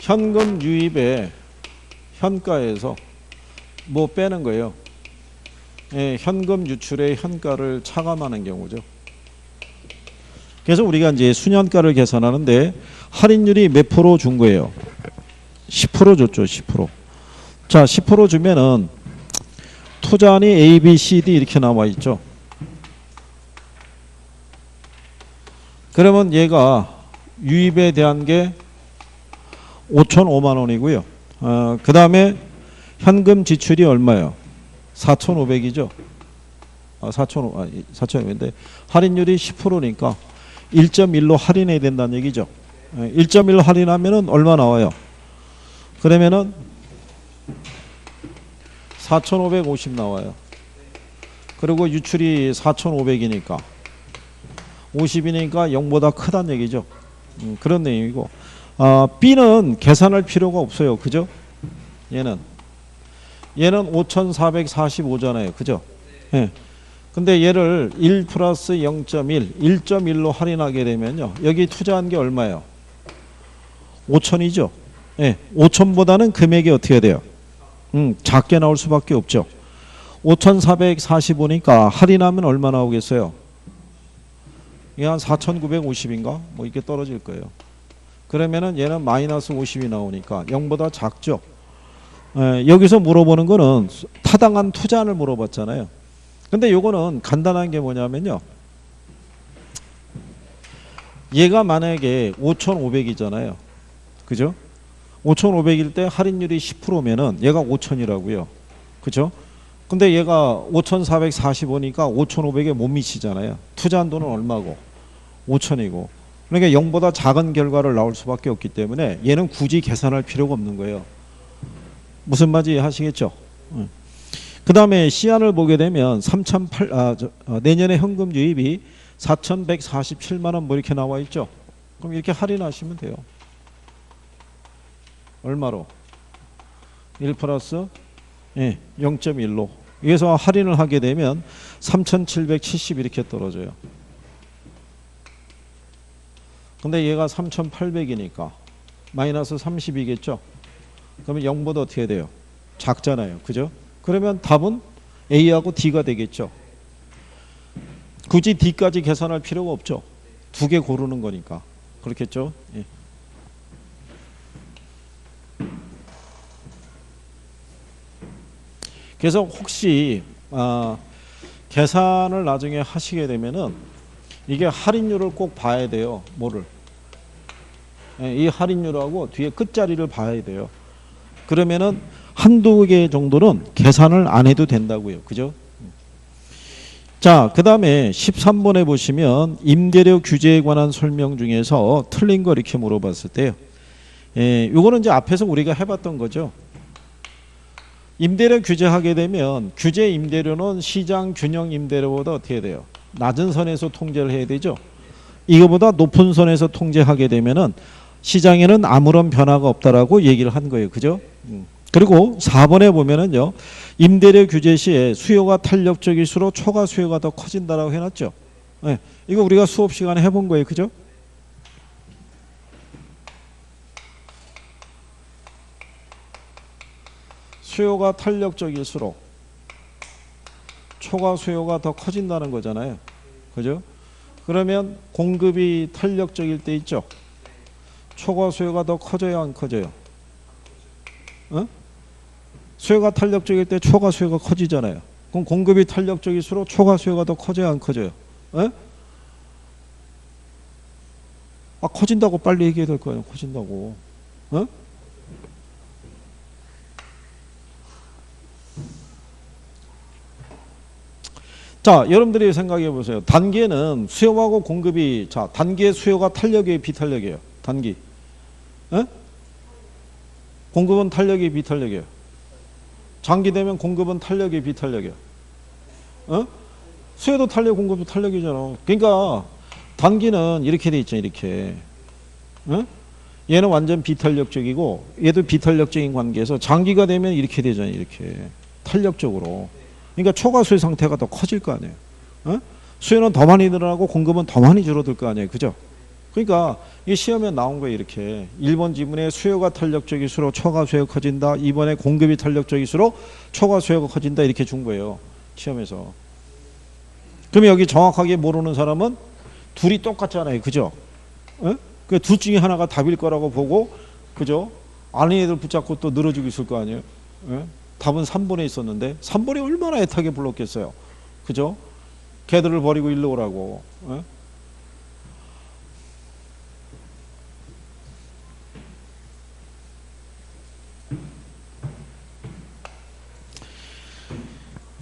현금 유입의 현가에서 뭐 빼는 거예요. 현금 유출의 현가를 차감하는 경우죠. 그래서 우리가 이제 수년가를 계산하는데 할인율이 몇 프로 준 거예요? 10% 줬죠. 10%. 자, 10% 주면은 투자안이 A, B, C, D 이렇게 나와 있죠. 그러면 얘가 유입에 대한 게 5,005만 원이고요. 그 다음에 현금 지출이 얼마예요? 4,500이죠. 4,500인데 할인율이 10%니까 1.1로 할인해야 된다는 얘기죠. 1.1로 할인하면은 얼마 나와요? 그러면은 4,550 나와요. 그리고 유출이 4,500이니까 50이니까 0보다 크다는 얘기죠. 그런 내용이고 B는 계산할 필요가 없어요. 그죠? 얘는 5,445잖아요. 그죠? 예. 근데 얘를 1 플러스 0.1, 1.1로 할인하게 되면요. 여기 투자한 게 얼마예요? 5,000이죠. 예. 5,000보다는 금액이 어떻게 돼요? 작게 나올 수밖에 없죠. 5,445니까 할인하면 얼마 나오겠어요? 이게 한 4,950인가? 뭐 이렇게 떨어질 거예요. 그러면은 얘는 마이너스 50이 나오니까 0보다 작죠. 여기서 물어보는 거는 타당한 투자를 물어봤잖아요. 근데 요거는 간단한 게 뭐냐면요. 얘가 만약에 5,500이잖아요. 그죠? 5,500일 때 할인율이 10%면은 얘가 5,000이라고요. 그죠? 근데 얘가 5,445니까 5,500에 못 미치잖아요. 투자한 돈은 얼마고? 5,000이고. 그러니까 0보다 작은 결과를 나올 수밖에 없기 때문에 얘는 굳이 계산할 필요가 없는 거예요. 무슨 말인지 하시겠죠? 그 다음에 C안을 보게 되면 내년에 현금 유입이 4,147만 원 뭐 이렇게 나와 있죠? 그럼 이렇게 할인하시면 돼요. 얼마로? 1 플러스 0.1로. 여기서 할인을 하게 되면 3,770 이렇게 떨어져요. 근데 얘가 3,800이니까 마이너스 30이겠죠? 그러면 0보다 어떻게 돼요? 작잖아요. 그죠? 그러면 답은 A하고 D가 되겠죠. 굳이 D까지 계산할 필요가 없죠. 두 개 고르는 거니까. 그렇겠죠? 예. 그래서 혹시 계산을 나중에 하시게 되면은 이게 할인율을 꼭 봐야 돼요. 뭐를? 예, 이 할인율하고 뒤에 끝자리를 봐야 돼요. 그러면은 한두 개 정도는 계산을 안 해도 된다고요. 그죠? 자, 그 다음에 13번에 보시면 임대료 규제에 관한 설명 중에서 틀린 거 이렇게 물어봤을 때요. 예, 요거는 이제 앞에서 우리가 해봤던 거죠. 임대료 규제하게 되면 규제 임대료는 시장 균형 임대료보다 어떻게 돼요? 낮은 선에서 통제를 해야 되죠. 이거보다 높은 선에서 통제하게 되면은 시장에는 아무런 변화가 없다라고 얘기를 한 거예요. 그죠? 그리고 4번에 보면은요. 임대료 규제 시에 수요가 탄력적일수록 초과 수요가 더 커진다라고 해놨죠. 네, 이거 우리가 수업 시간에 해본 거예요. 그죠? 수요가 탄력적일수록 초과 수요가 더 커진다는 거잖아요. 그죠? 그러면 공급이 탄력적일 때 있죠. 초과 수요가 더 커져요, 안 커져요? 어? 수요가 탄력적일 때 초과 수요가 커지잖아요. 그럼 공급이 탄력적일수록 초과 수요가 더 커져요, 안 커져요? 어? 아, 커진다고 빨리 얘기해야 될 거예요. 커진다고. 어? 자, 여러분들이 생각해 보세요. 단기에는 수요하고 공급이, 자, 단기의 수요가 탄력이에요, 비탄력이에요? 단기. 에? 공급은 탄력이 비탄력이에요. 장기 되면 공급은 탄력이 비탄력이에요. 어? 수요도 탄력, 공급도 탄력이잖아. 그러니까 단기는 이렇게 돼 있잖아, 이렇게. 어? 얘는 완전 비탄력적이고 얘도 비탄력적인 관계에서 장기가 되면 이렇게 되잖아요, 이렇게. 탄력적으로. 그러니까 초과수요 상태가 더 커질 거 아니에요. 어? 수요는 더 많이 늘어나고 공급은 더 많이 줄어들 거 아니에요. 그죠? 그러니까 이 시험에 나온 거예요. 이렇게 1번 지문에 수요가 탄력적일수록 초과수요가 커진다. 2번에 공급이 탄력적일수록 초과수요가 커진다. 이렇게 준 거예요. 시험에서. 그러면 여기 정확하게 모르는 사람은 둘이 똑같잖아요. 그죠? 어? 그 둘 중에 하나가 답일 거라고 보고, 그죠? 아는 애들 붙잡고 또 늘어지고 있을 거 아니에요. 어? 답은 3번에 있었는데 3번이 얼마나 애타게 불렀겠어요. 그죠? 걔들을 버리고 일로 오라고. 어?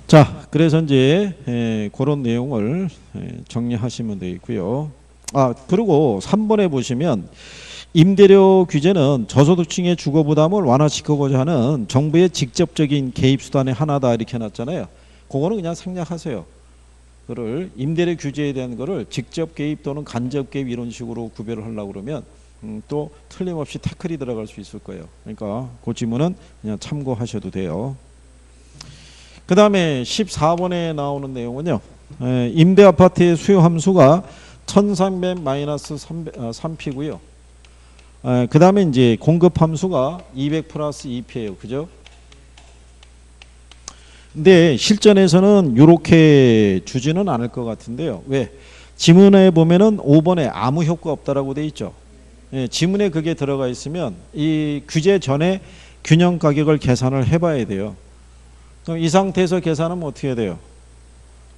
자, 그래서 이제 그런 내용을 정리하시면 되겠고요. 아, 그리고 3번에 보시면 임대료 규제는 저소득층의 주거 부담을 완화시키고자 하는 정부의 직접적인 개입 수단의 하나다 이렇게 해놨잖아요. 그거는 그냥 생략하세요. 그를 임대료 규제에 대한 거를 직접 개입 또는 간접 개입 이런 식으로 구별을 하려고 그러면 또 틀림없이 태클이 들어갈 수 있을 거예요. 그러니까 그 지문은 그냥 참고하셔도 돼요. 그 다음에 14번에 나오는 내용은요. 임대 아파트의 수요 함수가 1300-3P고요. 그 다음에 이제 공급 함수가 200 플러스 2P예요. 그죠? 근데 실전에서는 이렇게 주지는 않을 것 같은데요. 왜? 지문에 보면은 5번에 아무 효과 없다라고 돼 있죠. 예, 지문에 그게 들어가 있으면 이 규제 전에 균형 가격을 계산을 해봐야 돼요. 그럼 이 상태에서 계산하면 어떻게 해야 돼요?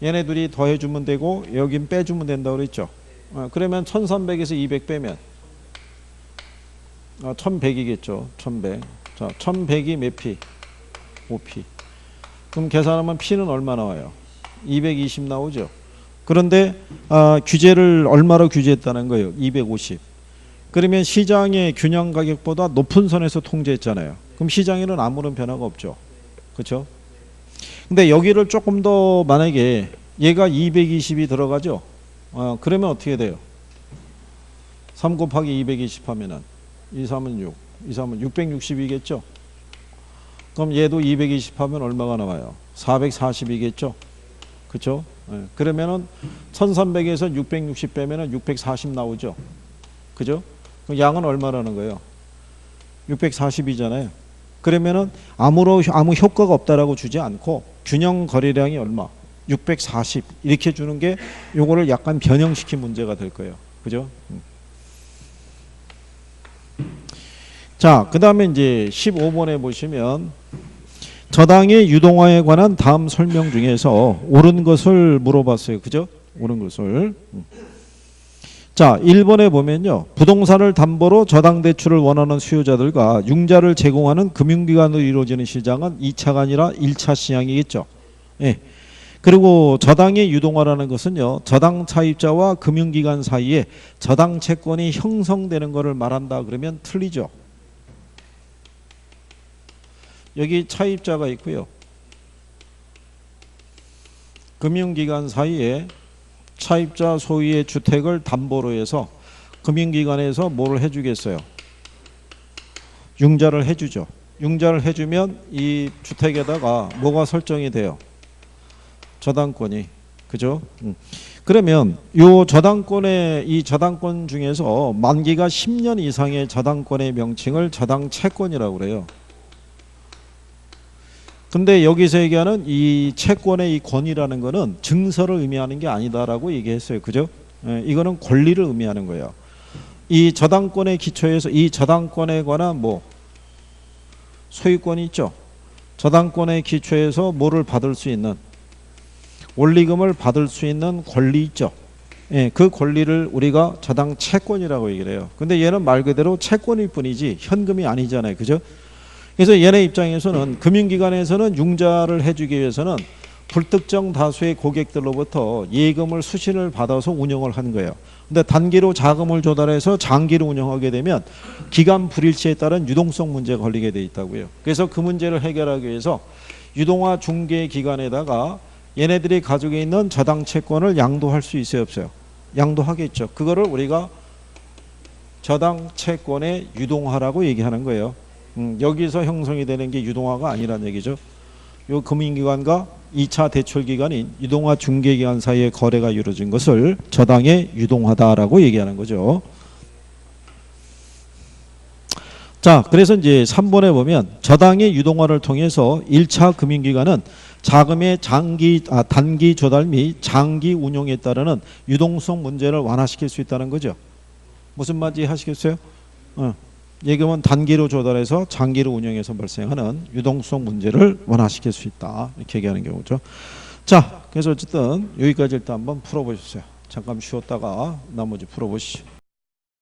얘네 둘이 더해주면 되고 여긴 빼주면 된다고 그랬죠. 그러면 1300에서 200 빼면 1100이겠죠. 1100. 자, 1100이 몇 P? 5P. 그럼 계산하면 P는 얼마 나와요? 220 나오죠. 그런데 규제를 얼마로 규제했다는 거예요? 250. 그러면 시장의 균형 가격보다 높은 선에서 통제했잖아요. 그럼 시장에는 아무런 변화가 없죠. 그렇죠? 근데 여기를 조금 더 만약에 얘가 220이 들어가죠. 그러면 어떻게 돼요? 3 곱하기 220 하면은 2, 3은 6, 2, 3은 660이겠죠. 그럼 얘도 220 하면 얼마가 나와요? 440이겠죠. 그렇죠? 네. 그러면은 1300에서 660 빼면은 640 나오죠. 그죠? 그럼 양은 얼마라는 거예요? 640이잖아요. 그러면은 아무 효과가 없다라고 주지 않고 균형 거래량이 얼마? 640 이렇게 주는 게 요거를 약간 변형시킨 문제가 될 거예요. 그죠? 자, 그 다음에 이제 15번에 보시면 저당의 유동화에 관한 다음 설명 중에서 옳은 것을 물어봤어요. 그죠? 옳은 것을. 자, 1번에 보면요. 부동산을 담보로 저당 대출을 원하는 수요자들과 융자를 제공하는 금융기관으로 이루어지는 시장은 2차가 아니라 1차 시장이겠죠. 예. 그리고 저당의 유동화라는 것은요. 저당 차입자와 금융기관 사이에 저당 채권이 형성되는 것을 말한다 그러면 틀리죠. 여기 차입자가 있고요. 금융기관 사이에 차입자 소유의 주택을 담보로 해서 금융기관에서 뭐를 해주겠어요? 융자를 해주죠. 융자를 해주면 이 주택에다가 뭐가 설정이 돼요? 저당권이. 그죠? 그러면 이 저당권 중에서 만기가 10년 이상의 저당권의 명칭을 저당채권이라고 그래요. 근데 여기서 얘기하는 이 채권의 이 권이라는 거는 증서를 의미하는 게 아니다라고 얘기했어요. 그죠? 예, 이거는 권리를 의미하는 거예요. 이 저당권의 기초에서 이 저당권에 관한 뭐 소유권이 있죠. 저당권의 기초에서 뭐를 받을 수 있는 원리금을 받을 수 있는 권리 있죠. 예, 그 권리를 우리가 저당 채권이라고 얘기를 해요. 근데 얘는 말 그대로 채권일 뿐이지 현금이 아니잖아요. 그죠? 그래서 얘네 입장에서는 금융기관에서는 융자를 해주기 위해서는 불특정 다수의 고객들로부터 예금을 수신을 받아서 운영을 하는 거예요. 근데 단기로 자금을 조달해서 장기로 운영하게 되면 기간 불일치에 따른 유동성 문제가 걸리게 돼 있다고요. 그래서 그 문제를 해결하기 위해서 유동화 중개기관에다가 얘네들이 가지고 있는 저당 채권을 양도할 수 있어요, 없어요? 양도하겠죠. 그거를 우리가 저당 채권의 유동화라고 얘기하는 거예요. 여기서 형성이 되는 게 유동화가 아니란 얘기죠. 요 금융기관과 2차 대출기관인 유동화 중개기관 사이의 거래가 이루어진 것을 저당의 유동화다라고 얘기하는 거죠. 자, 그래서 이제 3번에 보면 저당의 유동화를 통해서 1차 금융기관은 자금의 단기 조달 및 장기 운용에 따르는 유동성 문제를 완화시킬 수 있다는 거죠. 무슨 말인지 하시겠어요? 예금은 단기로 조달해서 장기로 운영해서 발생하는 유동성 문제를 완화시킬 수 있다. 이렇게 얘기하는 경우죠. 자, 그래서 어쨌든 여기까지 일단 한번 풀어보셨어요. 잠깐 쉬었다가 나머지 풀어보시죠.